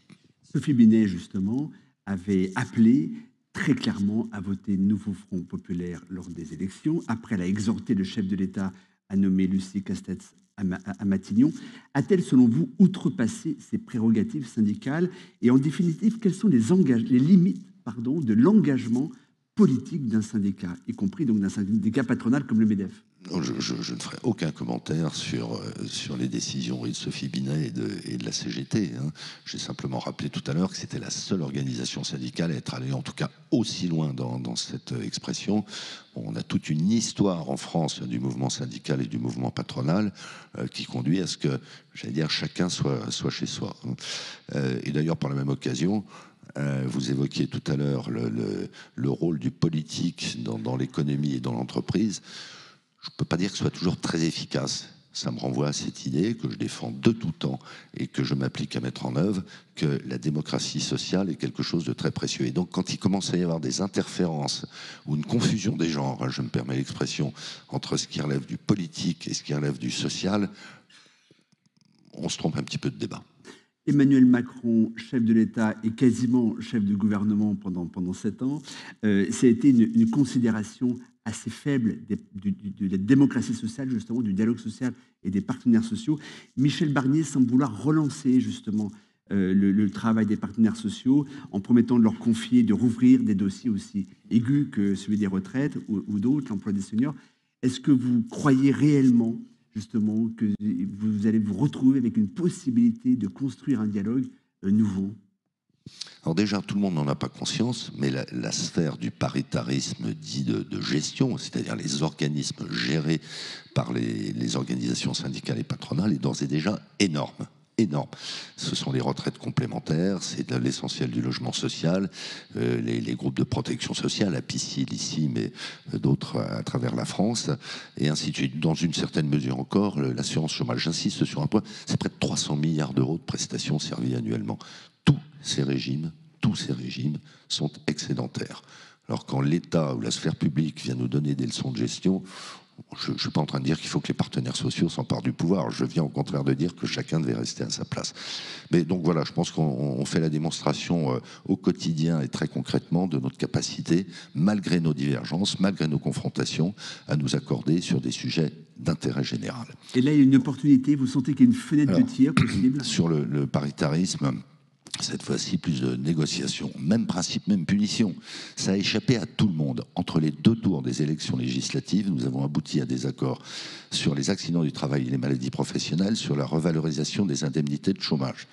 Sophie Binet, justement, avait appelé très clairement à voter Nouveau Front Populaire lors des élections. Après, elle a exhorté le chef de l'État à nommer Lucie Castex à Matignon. A-t-elle, selon vous, outrepassé ses prérogatives syndicales? Et en définitive, quelles sont les limites de l'engagement politique d'un syndicat, y compris donc d'un syndicat patronal comme le MEDEF? Je ne ferai aucun commentaire sur les décisions de Sophie Binet et de la CGT. Hein. J'ai simplement rappelé tout à l'heure que c'était la seule organisation syndicale à être allée, en tout cas, aussi loin dans cette expression. Bon, on a toute une histoire en France du mouvement syndical et du mouvement patronal qui conduit à ce que, j'allais dire, chacun soit chez soi. Et d'ailleurs, par la même occasion, vous évoquiez tout à l'heure le rôle du politique dans l'économie et dans l'entreprise. Je ne peux pas dire que ce soit toujours très efficace. Ça me renvoie à cette idée que je défends de tout temps et que je m'applique à mettre en œuvre, que la démocratie sociale est quelque chose de très précieux. Et donc, quand il commence à y avoir des interférences ou une confusion des genres, hein, je me permets l'expression, entre ce qui relève du politique et ce qui relève du social, on se trompe un petit peu de débat. Emmanuel Macron, chef de l'État et quasiment chef de gouvernement pendant 7 ans, ça a été une considération assez faible de la démocratie sociale, justement, du dialogue social et des partenaires sociaux. Michel Barnier semble vouloir relancer, justement, le travail des partenaires sociaux en promettant de leur confier, de rouvrir des dossiers aussi aigus que celui des retraites ou d'autres, l'emploi des seniors. Est-ce que vous croyez réellement, justement, que vous allez vous retrouver avec une possibilité de construire un dialogue nouveau? Alors déjà, tout le monde n'en a pas conscience, mais la sphère du paritarisme dit de gestion, c'est-à-dire les organismes gérés par les organisations syndicales et patronales, est d'ores et déjà énorme. Énorme. Ce sont les retraites complémentaires, c'est l'essentiel du logement social, les groupes de protection sociale, à Piscine ici, mais d'autres à travers la France, et ainsi de suite. Dans une certaine mesure encore, l'assurance chômage. J'insiste sur un point, c'est près de 300 milliards d'euros de prestations servies annuellement. Tous ces régimes sont excédentaires. Alors quand l'État ou la sphère publique vient nous donner des leçons de gestion, je ne suis pas en train de dire qu'il faut que les partenaires sociaux s'emparent du pouvoir. Je viens au contraire de dire que chacun devait rester à sa place. Mais donc voilà, je pense qu'on fait la démonstration au quotidien et très concrètement de notre capacité, malgré nos divergences, malgré nos confrontations, à nous accorder sur des sujets d'intérêt général. Et là, il y a une opportunité, vous sentez qu'il y a une fenêtre de tir possible? Sur le paritarisme, cette fois-ci, plus de négociations. Même principe, même punition. Ça a échappé à tout le monde. Entre les 2 tours des élections législatives, nous avons abouti à des accords sur les accidents du travail et les maladies professionnelles, sur la revalorisation des indemnités de chômage.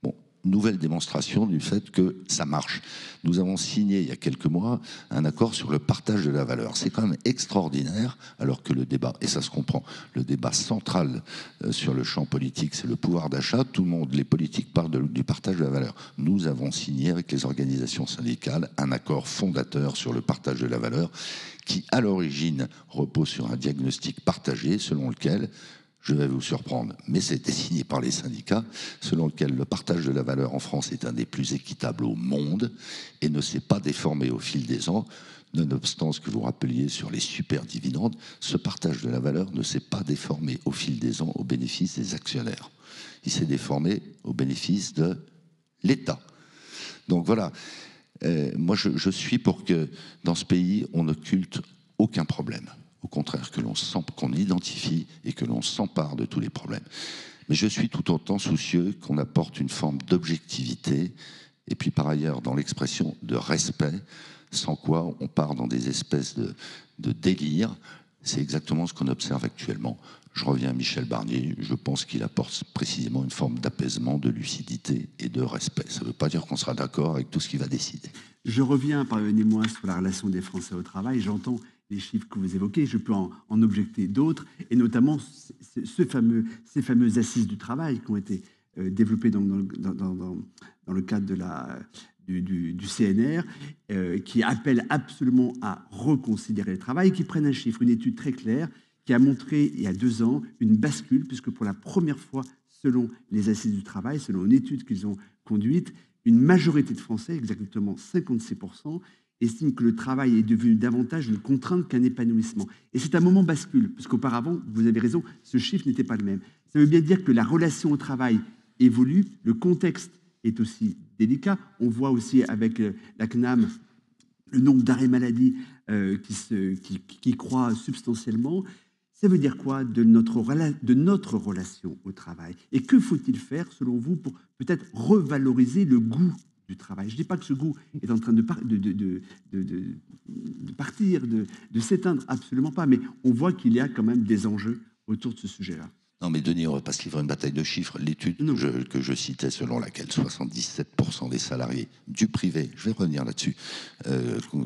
Bon, nouvelle démonstration du fait que ça marche. Nous avons signé il y a quelques mois un accord sur le partage de la valeur. C'est quand même extraordinaire, alors que le débat, et ça se comprend, le débat central sur le champ politique, c'est le pouvoir d'achat. Tout le monde, les politiques parlent du partage de la valeur. Nous avons signé avec les organisations syndicales un accord fondateur sur le partage de la valeur qui, à l'origine, repose sur un diagnostic partagé selon lequel, je vais vous surprendre, mais c'était signé par les syndicats, selon lequel le partage de la valeur en France est un des plus équitables au monde et ne s'est pas déformé au fil des ans. Nonobstant ce que vous rappeliez sur les super dividendes, ce partage de la valeur ne s'est pas déformé au fil des ans au bénéfice des actionnaires. Il s'est déformé au bénéfice de l'État. Donc voilà, moi je suis pour que dans ce pays, on n'occulte aucun problème. Au contraire, qu'on identifie et que l'on s'empare de tous les problèmes. Mais je suis tout autant soucieux qu'on apporte une forme d'objectivité et puis par ailleurs dans l'expression de respect, sans quoi on part dans des espèces de délire. C'est exactement ce qu'on observe actuellement. Je reviens à Michel Barnier, je pense qu'il apporte précisément une forme d'apaisement, de lucidité et de respect. Ça ne veut pas dire qu'on sera d'accord avec tout ce qu'il va décider. Je reviens, pardonnez-moi, sur la relation des Français au travail. J'entends les chiffres que vous évoquez, je peux en objecter d'autres, et notamment ces fameuses assises du travail qui ont été développées dans le cadre du CNR, qui appellent absolument à reconsidérer le travail, qui prennent un chiffre, une étude très claire, qui a montré il y a 2 ans une bascule, puisque pour la première fois, selon les assises du travail, selon une étude qu'ils ont conduite, une majorité de Français, exactement 56%, estiment que le travail est devenu davantage une contrainte qu'un épanouissement. Et c'est un moment bascule, parce qu'auparavant, vous avez raison, ce chiffre n'était pas le même. Ça veut bien dire que la relation au travail évolue, le contexte est aussi délicat. On voit aussi avec la CNAM le nombre d'arrêts maladie qui croît substantiellement. Ça veut dire quoi de notre relation au travail? Et que faut-il faire, selon vous, pour peut-être revaloriser le goût du travail? Je ne dis pas que ce goût est en train de partir, de s'éteindre, absolument pas, mais on voit qu'il y a quand même des enjeux autour de ce sujet-là. Non, mais Denis, on ne va pas se livrer une bataille de chiffres. L'étude que je citais, selon laquelle 77% des salariés du privé, je vais revenir là-dessus,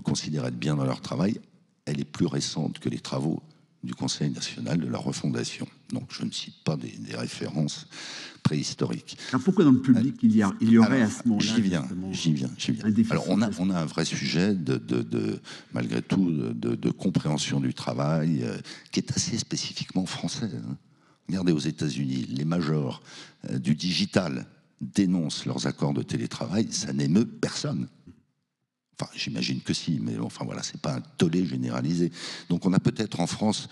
considèrent être bien dans leur travail, elle est plus récente que les travaux du Conseil national de la refondation. Donc, je ne cite pas des références préhistoriques. Alors, pourquoi dans le public il y aurait à ce moment-là J'y viens. Alors, on a un vrai sujet malgré tout, de compréhension du travail qui est assez spécifiquement français. Hein. Regardez, aux États-Unis, les majors du digital dénoncent leurs accords de télétravail, ça n'émeut personne. Enfin, j'imagine que si, mais enfin voilà, c'est pas un tollé généralisé. Donc on a peut-être en France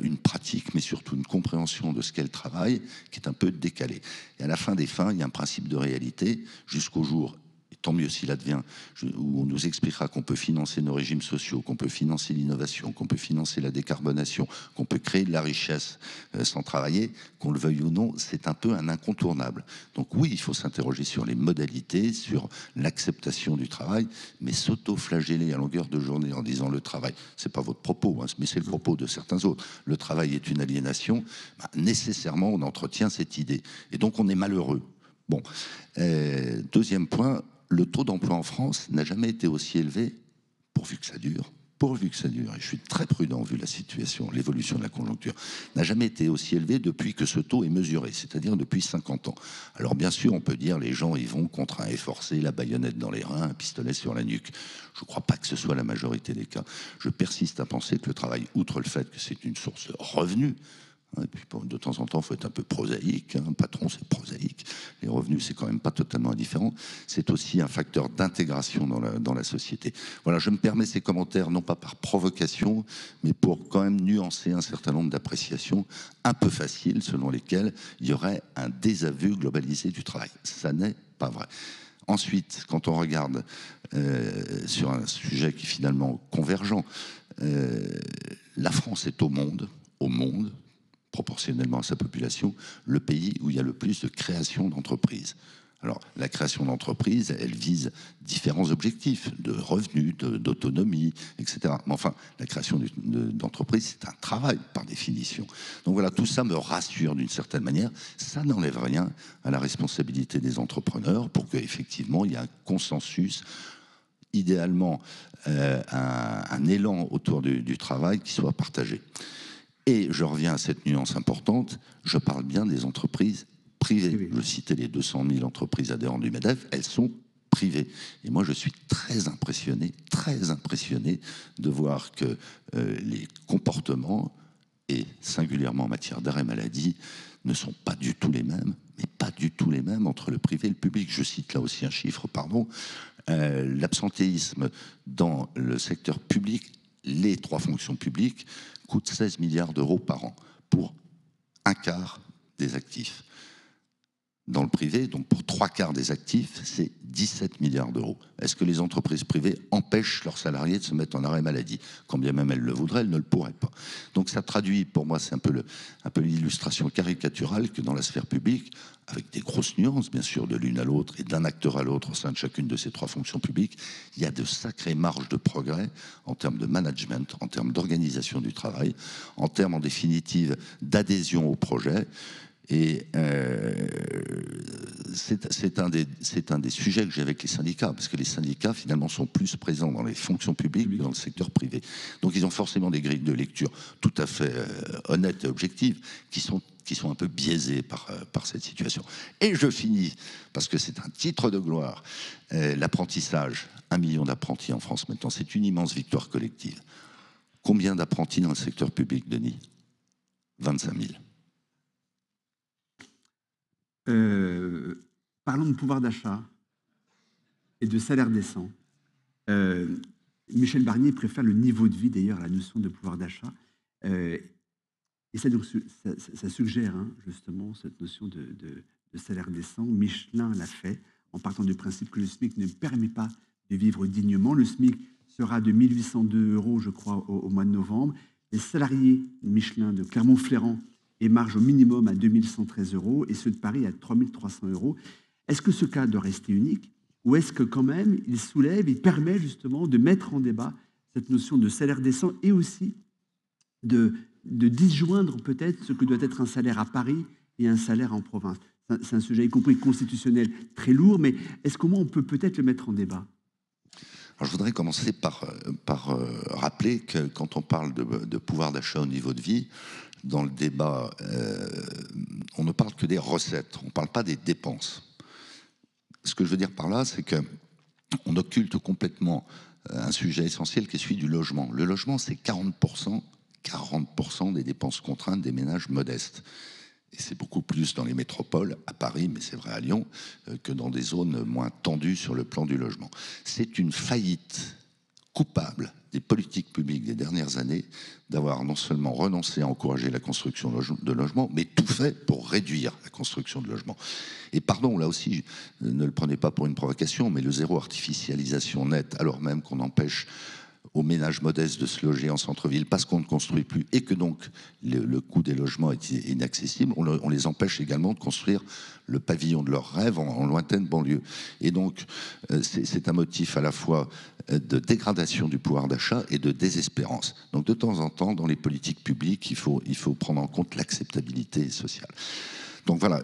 une pratique, mais surtout une compréhension de ce qu'est le travail qui est un peu décalée. Et à la fin des fins, il y a un principe de réalité jusqu'au jour, et tant mieux s'il advient, où on nous expliquera qu'on peut financer nos régimes sociaux, qu'on peut financer l'innovation, qu'on peut financer la décarbonation, qu'on peut créer de la richesse sans travailler, qu'on le veuille ou non, c'est un peu un incontournable. Donc oui, il faut s'interroger sur les modalités, sur l'acceptation du travail, mais s'auto-flageller à longueur de journée en disant le travail, c'est pas votre propos, hein, mais c'est le propos de certains autres, le travail est une aliénation, nécessairement on entretient cette idée. Et donc on est malheureux. Bon, deuxième point, le taux d'emploi en France n'a jamais été aussi élevé, pourvu que ça dure, et je suis très prudent vu la situation, l'évolution de la conjoncture, n'a jamais été aussi élevé depuis que ce taux est mesuré, c'est-à-dire depuis 50 ans. Alors bien sûr, on peut dire les gens y vont contraints et forcés, la baïonnette dans les reins, un pistolet sur la nuque. Je ne crois pas que ce soit la majorité des cas. Je persiste à penser que le travail, outre le fait que c'est une source de revenus, et puis de temps en temps, il faut être un peu prosaïque. Un patron, c'est prosaïque. Les revenus, c'est quand même pas totalement indifférent. C'est aussi un facteur d'intégration dans la société. Voilà, je me permets ces commentaires, non pas par provocation, mais pour quand même nuancer un certain nombre d'appréciations un peu faciles, selon lesquelles il y aurait un désaveu globalisé du travail. Ça n'est pas vrai. Ensuite, quand on regarde sur un sujet qui est finalement convergent, la France est au monde, proportionnellement à sa population, le pays où il y a le plus de création d'entreprises. Alors, la création d'entreprises, elle vise différents objectifs de revenus, d'autonomie, etc. Mais enfin, la création d'entreprises, c'est un travail, par définition. Donc voilà, tout ça me rassure d'une certaine manière. Ça n'enlève rien à la responsabilité des entrepreneurs pour qu'effectivement, il y ait un consensus, idéalement un élan autour du travail qui soit partagé. Et je reviens à cette nuance importante, je parle bien des entreprises privées. Je citais les 200 000 entreprises adhérentes du MEDEF, elles sont privées. Et moi, je suis très impressionné de voir que les comportements, et singulièrement en matière d'arrêt maladie, ne sont pas du tout les mêmes, mais pas du tout les mêmes entre le privé et le public. Je cite là aussi un chiffre, pardon. L'absentéisme dans le secteur public, les 3 fonctions publiques, coûte 16 milliards d'euros par an pour un quart des actifs. Dans le privé, donc pour 3/4 des actifs, c'est 17 milliards d'euros. Est-ce que les entreprises privées empêchent leurs salariés de se mettre en arrêt maladie? Quand bien même elles le voudraient, elles ne le pourraient pas. Donc ça traduit, pour moi, c'est un peu l'illustration caricaturale que dans la sphère publique, avec des grosses nuances, bien sûr, de l'une à l'autre et d'un acteur à l'autre au sein de chacune de ces 3 fonctions publiques, il y a de sacrées marges de progrès en termes de management, en termes d'organisation du travail, en termes, en définitive, d'adhésion au projet. Et c'est un des sujets que j'ai avec les syndicats, parce que les syndicats, finalement, sont plus présents dans les fonctions publiques que dans le secteur privé. Donc, ils ont forcément des grilles de lecture tout à fait honnêtes et objectives, qui sont un peu biaisées par cette situation. Et je finis, parce que c'est un titre de gloire, l'apprentissage. 1 million d'apprentis en France maintenant, c'est une immense victoire collective. Combien d'apprentis dans le secteur public, Denis? 25 000. Parlons de pouvoir d'achat et de salaire décent. Michel Barnier préfère le niveau de vie, d'ailleurs, à la notion de pouvoir d'achat. Et ça, donc, ça suggère justement cette notion de salaire décent. Michelin l'a fait en partant du principe que le SMIC ne permet pas de vivre dignement. Le SMIC sera de 1 802 €, je crois, au mois de novembre. Les salariés Michelin de Clermont-Ferrand émargent au minimum à 2 113 € et ceux de Paris à 3 300 €. Est-ce que ce cas doit rester unique ou est-ce que quand même il permet justement de mettre en débat cette notion de salaire décent et aussi de disjoindre peut-être ce que doit être un salaire à Paris et un salaire en province? C'est un sujet, y compris constitutionnel, très lourd, mais est-ce qu'au moins on peut peut-être le mettre en débat? Alors, je voudrais commencer par rappeler que quand on parle de pouvoir d'achat au niveau de vie, dans le débat, on ne parle que des recettes, on ne parle pas des dépenses. Ce que je veux dire par là, c'est qu'on occulte complètement un sujet essentiel qui est celui du logement. Le logement, c'est 40% des dépenses contraintes des ménages modestes. Et c'est beaucoup plus dans les métropoles, à Paris, mais c'est vrai à Lyon, que dans des zones moins tendues sur le plan du logement. C'est une faillite coupable des politiques publiques des dernières années d'avoir non seulement renoncé à encourager la construction de logements, mais tout fait pour réduire la construction de logements. Et pardon, là aussi, ne le prenez pas pour une provocation, mais le zéro artificialisation nette, alors même qu'on empêche aux ménages modestes de se loger en centre-ville parce qu'on ne construit plus et que donc le coût des logements est inaccessible, on les empêche également de construire le pavillon de leurs rêves en lointaine banlieue. Et donc, c'est un motif à la fois de dégradation du pouvoir d'achat et de désespérance. Donc, de temps en temps, dans les politiques publiques, il faut prendre en compte l'acceptabilité sociale. Donc voilà,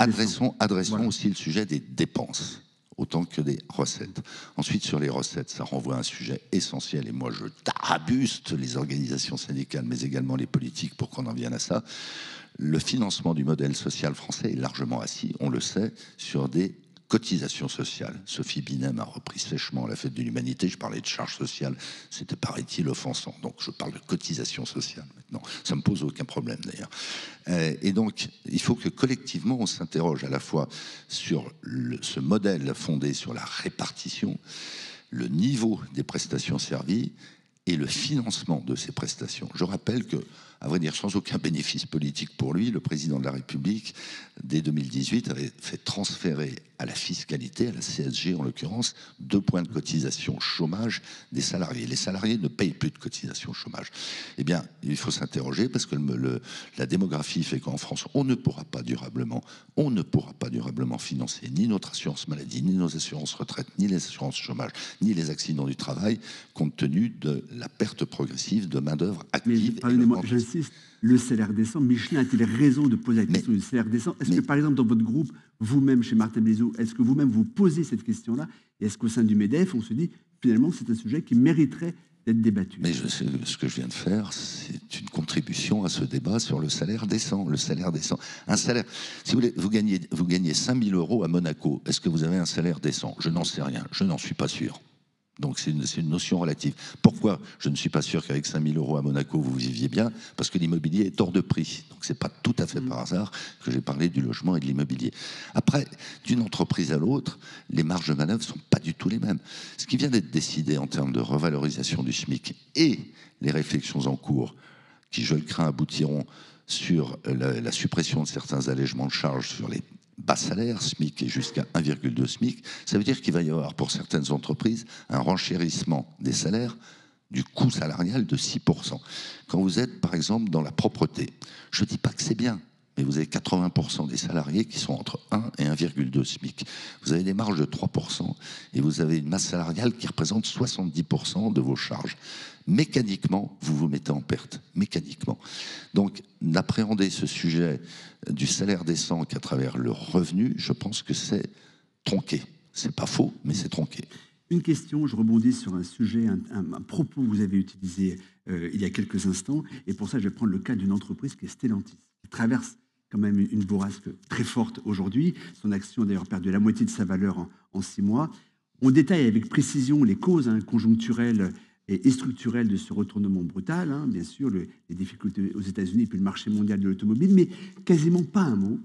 adressons voilà aussi le sujet des dépenses autant que des recettes. Ensuite, sur les recettes, ça renvoie à un sujet essentiel, et moi je tarabuste les organisations syndicales, mais également les politiques pour qu'on en vienne à ça. Le financement du modèle social français est largement assis, on le sait, sur des cotisations sociales. Sophie Binem a repris sèchement la fête de l'humanité, je parlais de charges sociales, c'était paraît-il offensant, donc je parle de cotisations sociales maintenant, ça me pose aucun problème d'ailleurs. Et donc il faut que collectivement on s'interroge à la fois sur ce modèle fondé sur la répartition, le niveau des prestations servies et le financement de ces prestations. Je rappelle que, à vrai dire, sans aucun bénéfice politique pour lui, le président de la République, dès 2018, avait fait transférer à la fiscalité, à la CSG en l'occurrence, 2 points de cotisation chômage des salariés. Les salariés ne payent plus de cotisation chômage. Eh bien, il faut s'interroger parce que la démographie fait qu'en France, on ne pourra pas durablement financer ni notre assurance maladie, ni nos assurances retraite, ni les assurances chômage, ni les accidents du travail, compte tenu de la perte progressive de main-d'œuvre active. Mais pardonnez-moi, j'insiste, le salaire décent, Michelin a-t-il raison de poser la question du salaire décent? Est-ce que, par exemple, dans votre groupe, vous-même, chez Martin Blizot, est-ce que vous-même vous posez cette question-là? Et est-ce qu'au sein du MEDEF, on se dit, finalement, c'est un sujet qui mériterait d'être débattu? Mais ce que je viens de faire, c'est une contribution à ce débat sur le salaire décent. Le salaire décent. Un salaire, si vous voulez, vous gagnez 5 000 € à Monaco. Est-ce que vous avez un salaire décent? Je n'en sais rien. Je n'en suis pas sûr. Donc c'est une notion relative. Pourquoi je ne suis pas sûr qu'avec 5 000 € à Monaco, vous viviez bien? Parce que l'immobilier est hors de prix. Donc c'est pas tout à fait par hasard que j'ai parlé du logement et de l'immobilier. Après, d'une entreprise à l'autre, les marges de manœuvre sont pas du tout les mêmes. Ce qui vient d'être décidé en termes de revalorisation du SMIC et les réflexions en cours, qui, je le crains, aboutiront sur la suppression de certains allègements de charges sur les bas salaires, SMIC et jusqu'à 1,2 SMIC, ça veut dire qu'il va y avoir pour certaines entreprises un renchérissement des salaires du coût salarial de 6%. Quand vous êtes, par exemple, dans la propreté, je ne dis pas que c'est bien, mais vous avez 80% des salariés qui sont entre 1 et 1,2 SMIC. Vous avez des marges de 3% et vous avez une masse salariale qui représente 70% de vos charges. Mécaniquement, vous vous mettez en perte, mécaniquement. Donc, d'appréhender ce sujet du salaire décent qu'à travers le revenu, je pense que c'est tronqué. C'est pas faux, mais c'est tronqué. Une question, je rebondis sur un sujet, un propos que vous avez utilisé il y a quelques instants, et pour ça, je vais prendre le cas d'une entreprise qui est Stellantis, qui traverse quand même une bourrasque très forte aujourd'hui. Son action a d'ailleurs perdu la moitié de sa valeur en 6 mois. On détaille avec précision les causes conjoncturelles et structurelles de ce retournement brutal, bien sûr, les difficultés aux États-Unis puis le marché mondial de l'automobile, mais quasiment pas un mot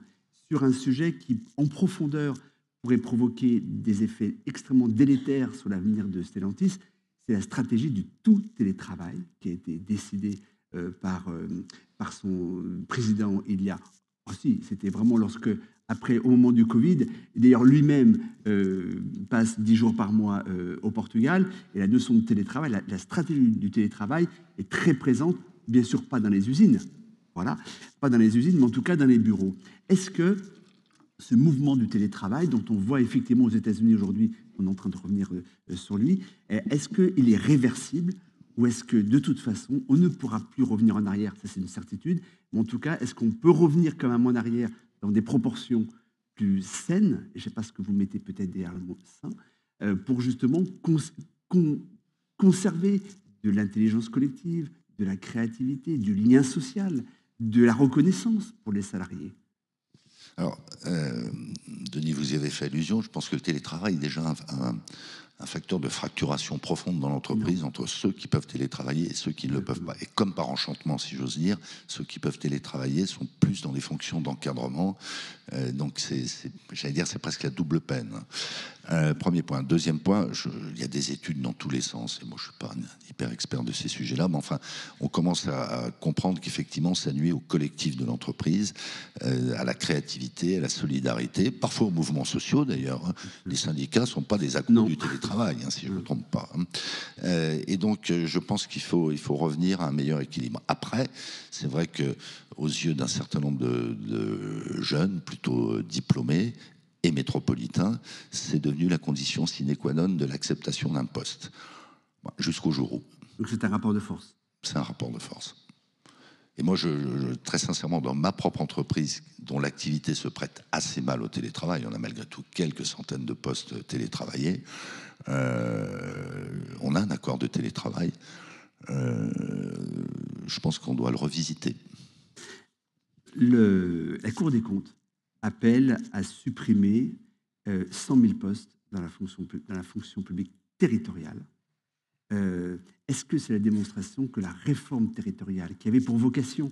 sur un sujet qui, en profondeur, pourrait provoquer des effets extrêmement délétères sur l'avenir de Stellantis. C'est la stratégie du tout télétravail qui a été décidée par son président il y a... c'était vraiment lorsque, après, au moment du Covid, d'ailleurs lui-même passe 10 jours par mois au Portugal, et la notion de télétravail, la stratégie du télétravail est très présente, bien sûr pas dans les usines, voilà, pas dans les usines, mais en tout cas dans les bureaux. Est-ce que ce mouvement du télétravail, dont on voit effectivement aux États-Unis aujourd'hui, on est en train de revenir sur lui, est-ce qu'il est réversible ou est-ce que de toute façon, on ne pourra plus revenir en arrière? Ça, c'est une certitude. Mais en tout cas, est-ce qu'on peut revenir quand même en arrière dans des proportions plus saines, et je ne sais pas ce que vous mettez peut-être derrière le mot sain, pour justement conserver de l'intelligence collective, de la créativité, du lien social, de la reconnaissance pour les salariés? Alors, Denis, vous y avez fait allusion. Je pense que le télétravail est déjà un facteur de fracturation profonde dans l'entreprise entre ceux qui peuvent télétravailler et ceux qui ne le peuvent pas. Et comme par enchantement, si j'ose dire, ceux qui peuvent télétravailler sont plus dans des fonctions d'encadrement. Donc, j'allais dire, c'est presque la double peine. Premier point. Deuxième point, il y a des études dans tous les sens. Et moi, je ne suis pas un hyper expert de ces sujets-là, mais enfin, on commence à comprendre qu'effectivement, ça nuit au collectif de l'entreprise, à la créativité, à la solidarité, parfois aux mouvements sociaux d'ailleurs. Les syndicats ne sont pas des accros du télétravail, si je ne me trompe pas. Et donc, je pense qu'il faut revenir à un meilleur équilibre. Après, c'est vrai que aux yeux d'un certain nombre de jeunes, plutôt diplômés et métropolitains, c'est devenu la condition sine qua non de l'acceptation d'un poste. Jusqu'au jour où. Donc c'est un rapport de force. C'est un rapport de force. Et moi, très sincèrement, dans ma propre entreprise, dont l'activité se prête assez mal au télétravail, on a malgré tout quelques centaines de postes télétravaillés, on a un accord de télétravail. Je pense qu'on doit le revisiter. La Cour des comptes appelle à supprimer 100 000 postes dans la fonction publique territoriale. Est-ce que c'est la démonstration que la réforme territoriale, qui avait pour vocation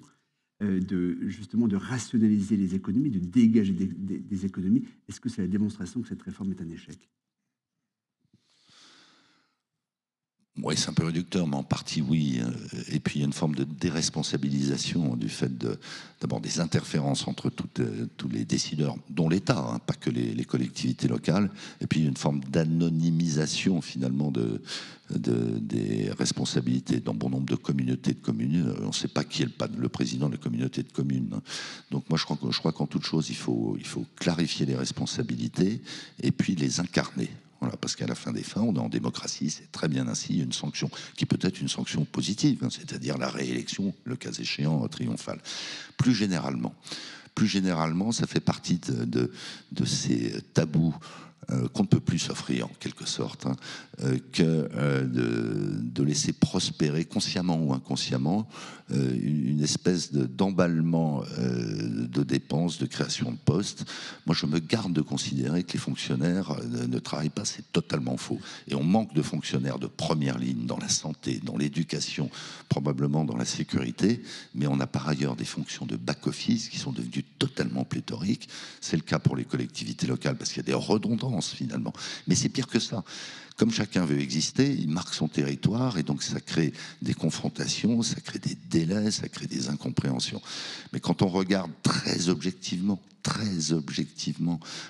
justement de rationaliser les économies, de dégager des économies, est-ce que c'est la démonstration que cette réforme est un échec? Oui, c'est un peu réducteur, mais en partie oui. Et puis il y a une forme de déresponsabilisation du fait d'abord des interférences entre tous les décideurs, dont l'État, pas que les collectivités locales, et puis une forme d'anonymisation finalement des responsabilités dans bon nombre de communautés de communes. On ne sait pas qui est le président de la communauté de communes. Donc moi je crois qu'en toute chose, il faut clarifier les responsabilités et puis les incarner. Voilà, parce qu'à la fin des fins, on est en démocratie, c'est très bien ainsi, une sanction qui peut être une sanction positive, c'est-à-dire la réélection, le cas échéant, triomphale. Plus généralement, ça fait partie de ces tabous qu'on ne peut plus s'offrir en quelque sorte, que de laisser prospérer consciemment ou inconsciemment une espèce d'emballement de dépenses, de création de postes. Moi, je me garde de considérer que les fonctionnaires ne travaillent pas, c'est totalement faux. Et on manque de fonctionnaires de première ligne dans la santé, dans l'éducation, probablement dans la sécurité, mais on a par ailleurs des fonctions de back-office qui sont devenues totalement pléthoriques. C'est le cas pour les collectivités locales parce qu'il y a des redondances finalement. Mais c'est pire que ça. Comme chacun veut exister, il marque son territoire et donc ça crée des confrontations, ça crée des délais, ça crée des incompréhensions. Mais quand on regarde très objectivement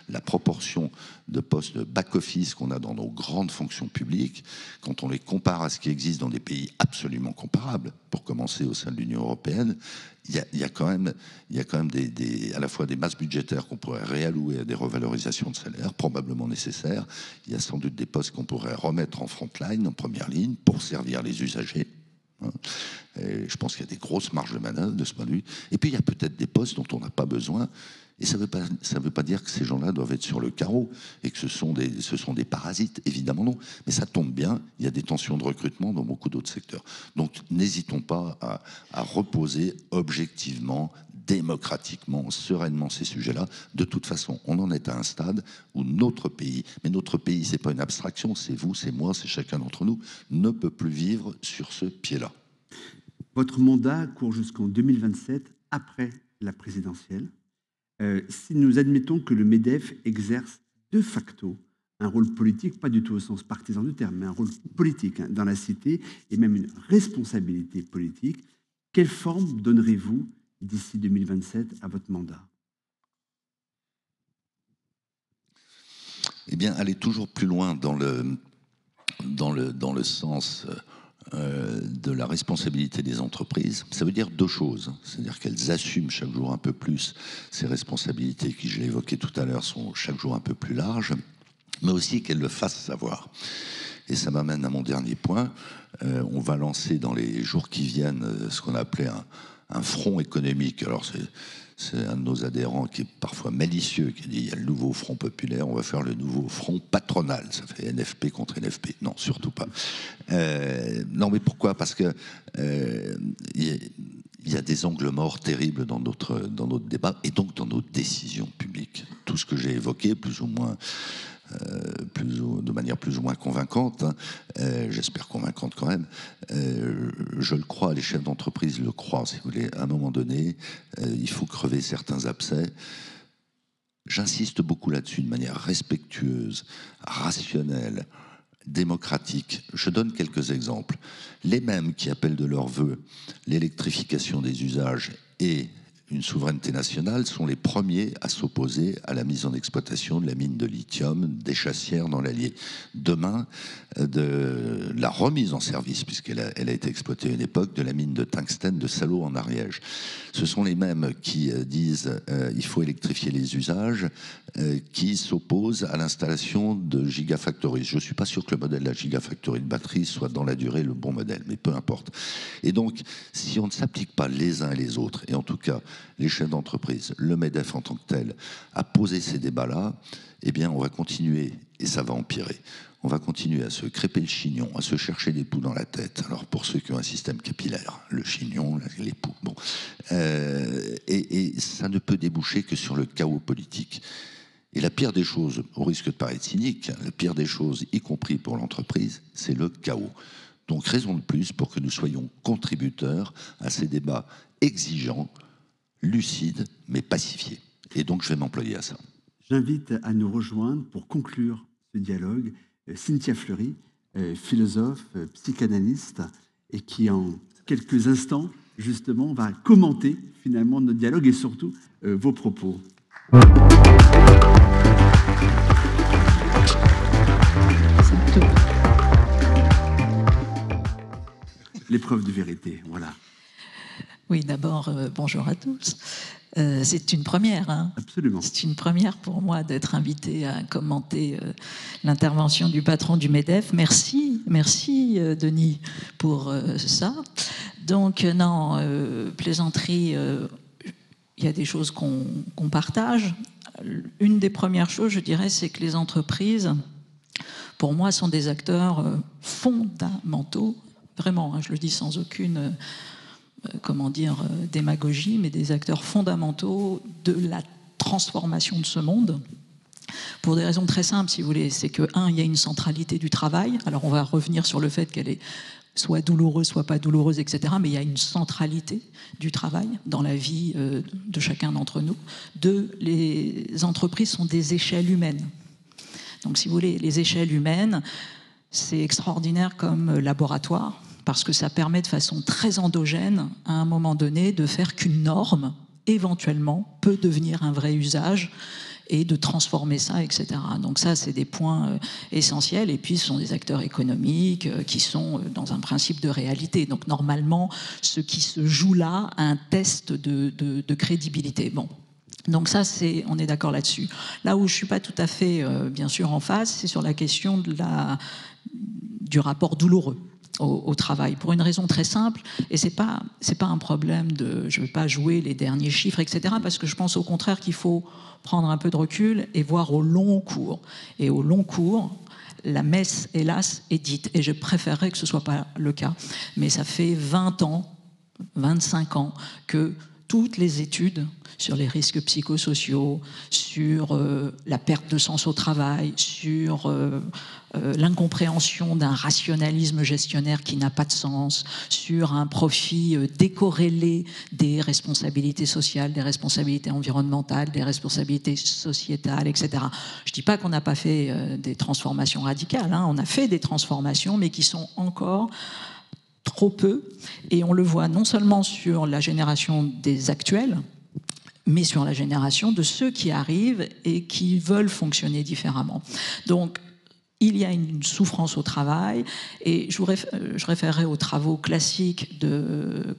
la proportion de postes de back-office qu'on a dans nos grandes fonctions publiques, quand on les compare à ce qui existe dans des pays absolument comparables, pour commencer au sein de l'Union européenne, il y a quand même à la fois des masses budgétaires qu'on pourrait réallouer à des revalorisations de salaire, probablement nécessaires. Il y a sans doute des postes qu'on pourrait remettre en front line, en première ligne, pour servir les usagers. Et je pense qu'il y a des grosses marges de manœuvre de ce point de vue. Et puis il y a peut-être des postes dont on n'a pas besoin. Et ça veut pas dire que ces gens-là doivent être sur le carreau et que ce sont des parasites, évidemment non. Mais ça tombe bien, il y a des tensions de recrutement dans beaucoup d'autres secteurs. Donc n'hésitons pas à reposer objectivement, démocratiquement, sereinement ces sujets-là. De toute façon, on en est à un stade où notre pays, mais notre pays, c'est pas une abstraction, c'est vous, c'est moi, c'est chacun d'entre nous, ne peut plus vivre sur ce pied-là. Votre mandat court jusqu'en 2027, après la présidentielle. Si nous admettons que le MEDEF exerce de facto un rôle politique, pas du tout au sens partisan du terme, mais un rôle politique dans la cité et même une responsabilité politique, quelle forme donnerez-vous d'ici 2027 à votre mandat? Eh bien, aller toujours plus loin dans le sens de la responsabilité des entreprises, ça veut dire deux choses. C'est-à-dire qu'elles assument chaque jour un peu plus ces responsabilités qui, je l'ai évoqué tout à l'heure, sont chaque jour un peu plus larges, mais aussi qu'elles le fassent savoir. Et ça m'amène à mon dernier point. On va lancer dans les jours qui viennent ce qu'on a appelé un front économique. Alors c'est un de nos adhérents qui est parfois malicieux, qui dit il y a le nouveau front populaire, on va faire le nouveau front patronal. Ça fait NFP contre NFP. Non, surtout pas. Non, mais pourquoi? Parce que il y a des angles morts terribles dans notre débat et donc dans nos décisions publiques. Tout ce que j'ai évoqué, plus ou moins de manière plus ou moins convaincante, j'espère convaincante quand même, je le crois, les chefs d'entreprise le croient, si vous voulez. À un moment donné, il faut crever certains abcès. J'insiste beaucoup là-dessus de manière respectueuse, rationnelle, démocratique. Je donne quelques exemples. Les mêmes qui appellent de leur vœu l'électrification des usages et une souveraineté nationale sont les premiers à s'opposer à la mise en exploitation de la mine de lithium des Chassières dans l'Allier. Demain, de la remise en service, puisqu'elle a été exploitée à une époque, de la mine de tungstène de Salaud en Ariège. Ce sont les mêmes qui disent il faut électrifier les usages, qui s'opposent à l'installation de gigafactories. Je ne suis pas sûr que le modèle de la gigafactory de batterie soit dans la durée le bon modèle, mais peu importe. Et donc, si on ne s'applique pas les uns et les autres, et en tout cas les chefs d'entreprise, le MEDEF en tant que tel, à poser ces débats-là, eh bien, on va continuer, et ça va empirer. On va continuer à se crêper le chignon, à se chercher des poux dans la tête. Alors, pour ceux qui ont un système capillaire, le chignon, les poux, bon. Et ça ne peut déboucher que sur le chaos politique. Et la pire des choses, au risque de paraître cynique, la pire des choses, y compris pour l'entreprise, c'est le chaos. Donc, raison de plus pour que nous soyons contributeurs à ces débats exigeants, lucides, mais pacifiés. Et donc, je vais m'employer à ça. J'invite à nous rejoindre pour conclure ce dialogue Cynthia Fleury, philosophe, psychanalyste, et qui en quelques instants, justement, va commenter finalement notre dialogue et surtout vos propos. L'épreuve de vérité, voilà. Oui, d'abord, bonjour à tous. C'est une première. Hein. Absolument. C'est une première pour moi d'être invité à commenter l'intervention du patron du MEDEF. Merci, Denis, pour ça. Donc, non, plaisanterie, il y a des choses qu'on partage. Une des premières choses, je dirais, c'est que les entreprises, pour moi, sont des acteurs fondamentaux, vraiment, hein, je le dis sans aucune... démagogie, mais des acteurs fondamentaux de la transformation de ce monde, pour des raisons très simples, si vous voulez. C'est que, il y a une centralité du travail. Alors, on va revenir sur le fait qu'elle est soit douloureuse, soit pas douloureuse, etc. Mais il y a une centralité du travail dans la vie de chacun d'entre nous. Deux, les entreprises sont des échelles humaines. Donc, si vous voulez, les échelles humaines, c'est extraordinaire comme laboratoire, parce que ça permet de façon très endogène, à un moment donné, de faire qu'une norme, éventuellement, peut devenir un vrai usage, et de transformer ça, etc. Donc ça, c'est des points essentiels. Et puis, ce sont des acteurs économiques qui sont dans un principe de réalité. Donc normalement, ce qui se joue là a un test de crédibilité. Bon. Donc ça, on est d'accord là-dessus. Là où je ne suis pas tout à fait, bien sûr, en phase, c'est sur la question du rapport douloureux au travail, pour une raison très simple, et c'est pas un problème je ne vais pas jouer les derniers chiffres, etc., parce que je pense au contraire qu'il faut prendre un peu de recul et voir au long cours. Et au long cours, la messe, hélas, est dite, et je préférerais que ce ne soit pas le cas. Mais ça fait 20 ans, 25 ans, que toutes les études sur les risques psychosociaux, sur la perte de sens au travail, sur l'incompréhension d'un rationalisme gestionnaire qui n'a pas de sens, sur un profit décorrélé des responsabilités sociales, des responsabilités environnementales, des responsabilités sociétales, etc. Je ne dis pas qu'on n'a pas fait des transformations radicales, hein. On a fait des transformations, mais qui sont encore trop peu, et on le voit non seulement sur la génération des actuels, mais sur la génération de ceux qui arrivent et qui veulent fonctionner différemment. Donc, il y a une souffrance au travail, et je référerai aux travaux classiques de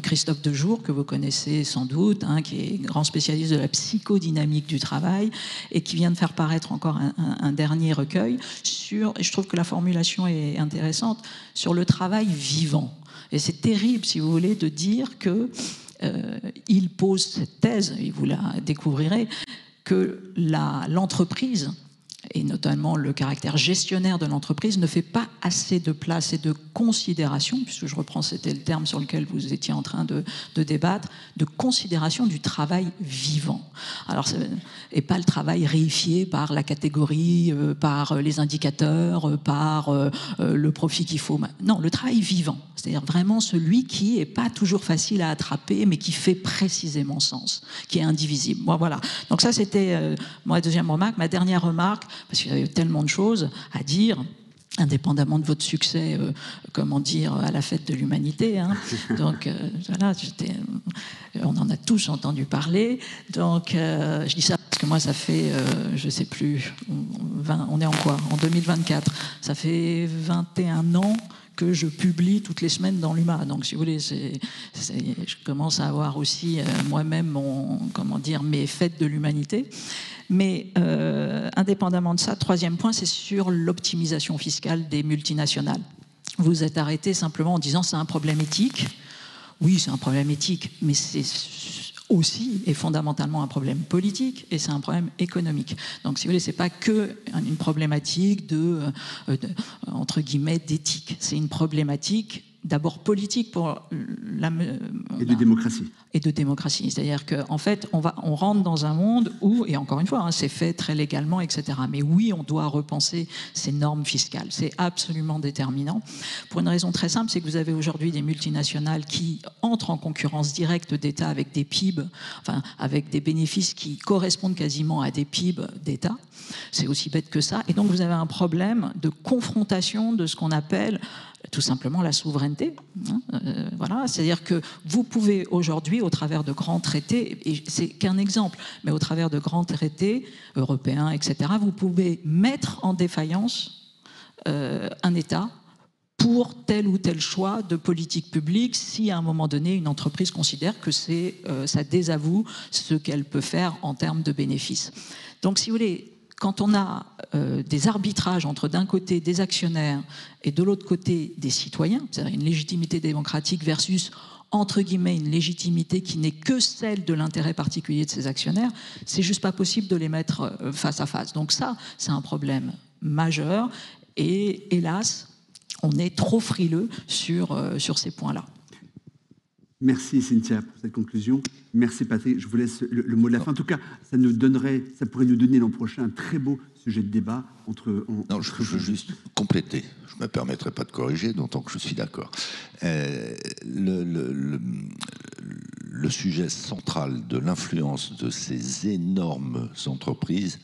Christophe Dejour, que vous connaissez sans doute, hein, qui est grand spécialiste de la psychodynamique du travail, et qui vient de faire paraître encore un dernier recueil et je trouve que la formulation est intéressante, sur le travail vivant. Et c'est terrible, si vous voulez, de dire que il pose cette thèse, et vous la découvrirez, que l'entreprise, et notamment le caractère gestionnaire de l'entreprise, ne fait pas assez de place et de considération, puisque je reprends, c'était le terme sur lequel vous étiez en train de débattre, de considération du travail vivant. Alors, et pas le travail réifié par la catégorie, par les indicateurs, par le profit qu'il faut. Non, le travail vivant, c'est-à-dire vraiment celui qui n'est pas toujours facile à attraper, mais qui fait précisément sens, qui est indivisible. Bon, voilà. Donc ça, c'était ma deuxième remarque. Ma dernière remarque, parce qu'il y avait tellement de choses à dire, indépendamment de votre succès, à la fête de l'humanité. Hein. Donc voilà, on en a tous entendu parler. Donc je dis ça parce que moi, ça fait, je ne sais plus, on est en quoi? En 2024. Ça fait 21 ans que je publie toutes les semaines dans l'UMA. Donc, si vous voulez, je commence à avoir aussi moi-même mes fêtes de l'humanité. Mais indépendamment de ça, troisième point, c'est sur l'optimisation fiscale des multinationales. Vous êtes arrêté simplement en disant c'est un problème éthique. Oui, c'est un problème éthique, mais c'est aussi et fondamentalement un problème politique, et c'est un problème économique. Donc, si vous voulez, c'est pas que une problématique entre guillemets d'éthique. C'est une problématique d'abord politique et de démocratie. Et de démocratie. C'est-à-dire qu'en fait, on rentre dans un monde où, et encore une fois, hein, c'est fait très légalement, etc. Mais oui, on doit repenser ces normes fiscales. C'est absolument déterminant. Pour une raison très simple, c'est que vous avez aujourd'hui des multinationales qui entrent en concurrence directe d'État avec des PIB, enfin, avec des bénéfices qui correspondent quasiment à des PIB d'État. C'est aussi bête que ça. Et donc, vous avez un problème de confrontation de ce qu'on appelle tout simplement la souveraineté. Voilà, c'est-à-dire que vous pouvez aujourd'hui, au travers de grands traités, et c'est qu'un exemple, mais au travers de grands traités européens, etc., vous pouvez mettre en défaillance un État pour tel ou tel choix de politique publique, si à un moment donné une entreprise considère que ça désavoue ce qu'elle peut faire en termes de bénéfices. Donc, si vous voulez, quand on a des arbitrages entre d'un côté des actionnaires et de l'autre côté des citoyens, c'est-à-dire une légitimité démocratique versus, entre guillemets, une légitimité qui n'est que celle de l'intérêt particulier de ces actionnaires, c'est juste pas possible de les mettre face à face. Donc ça, c'est un problème majeur, et hélas, on est trop frileux sur ces points-là. Merci Cynthia pour cette conclusion. Merci Patrick. Je vous laisse le mot de la fin. En tout cas, ça pourrait nous donner l'an prochain un très beau sujet de débat Non, je veux juste compléter. Je ne me permettrai pas de corriger, d'autant que je suis d'accord. Le le sujet central de l'influence de ces énormes entreprises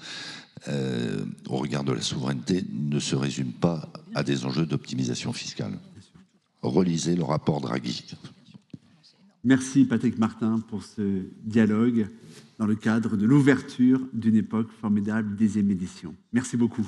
au regard de la souveraineté ne se résume pas à des enjeux d'optimisation fiscale. Relisez le rapport Draghi. Merci Patrick Martin pour ce dialogue dans le cadre de l'ouverture d'une époque formidable, 10e édition. Merci beaucoup.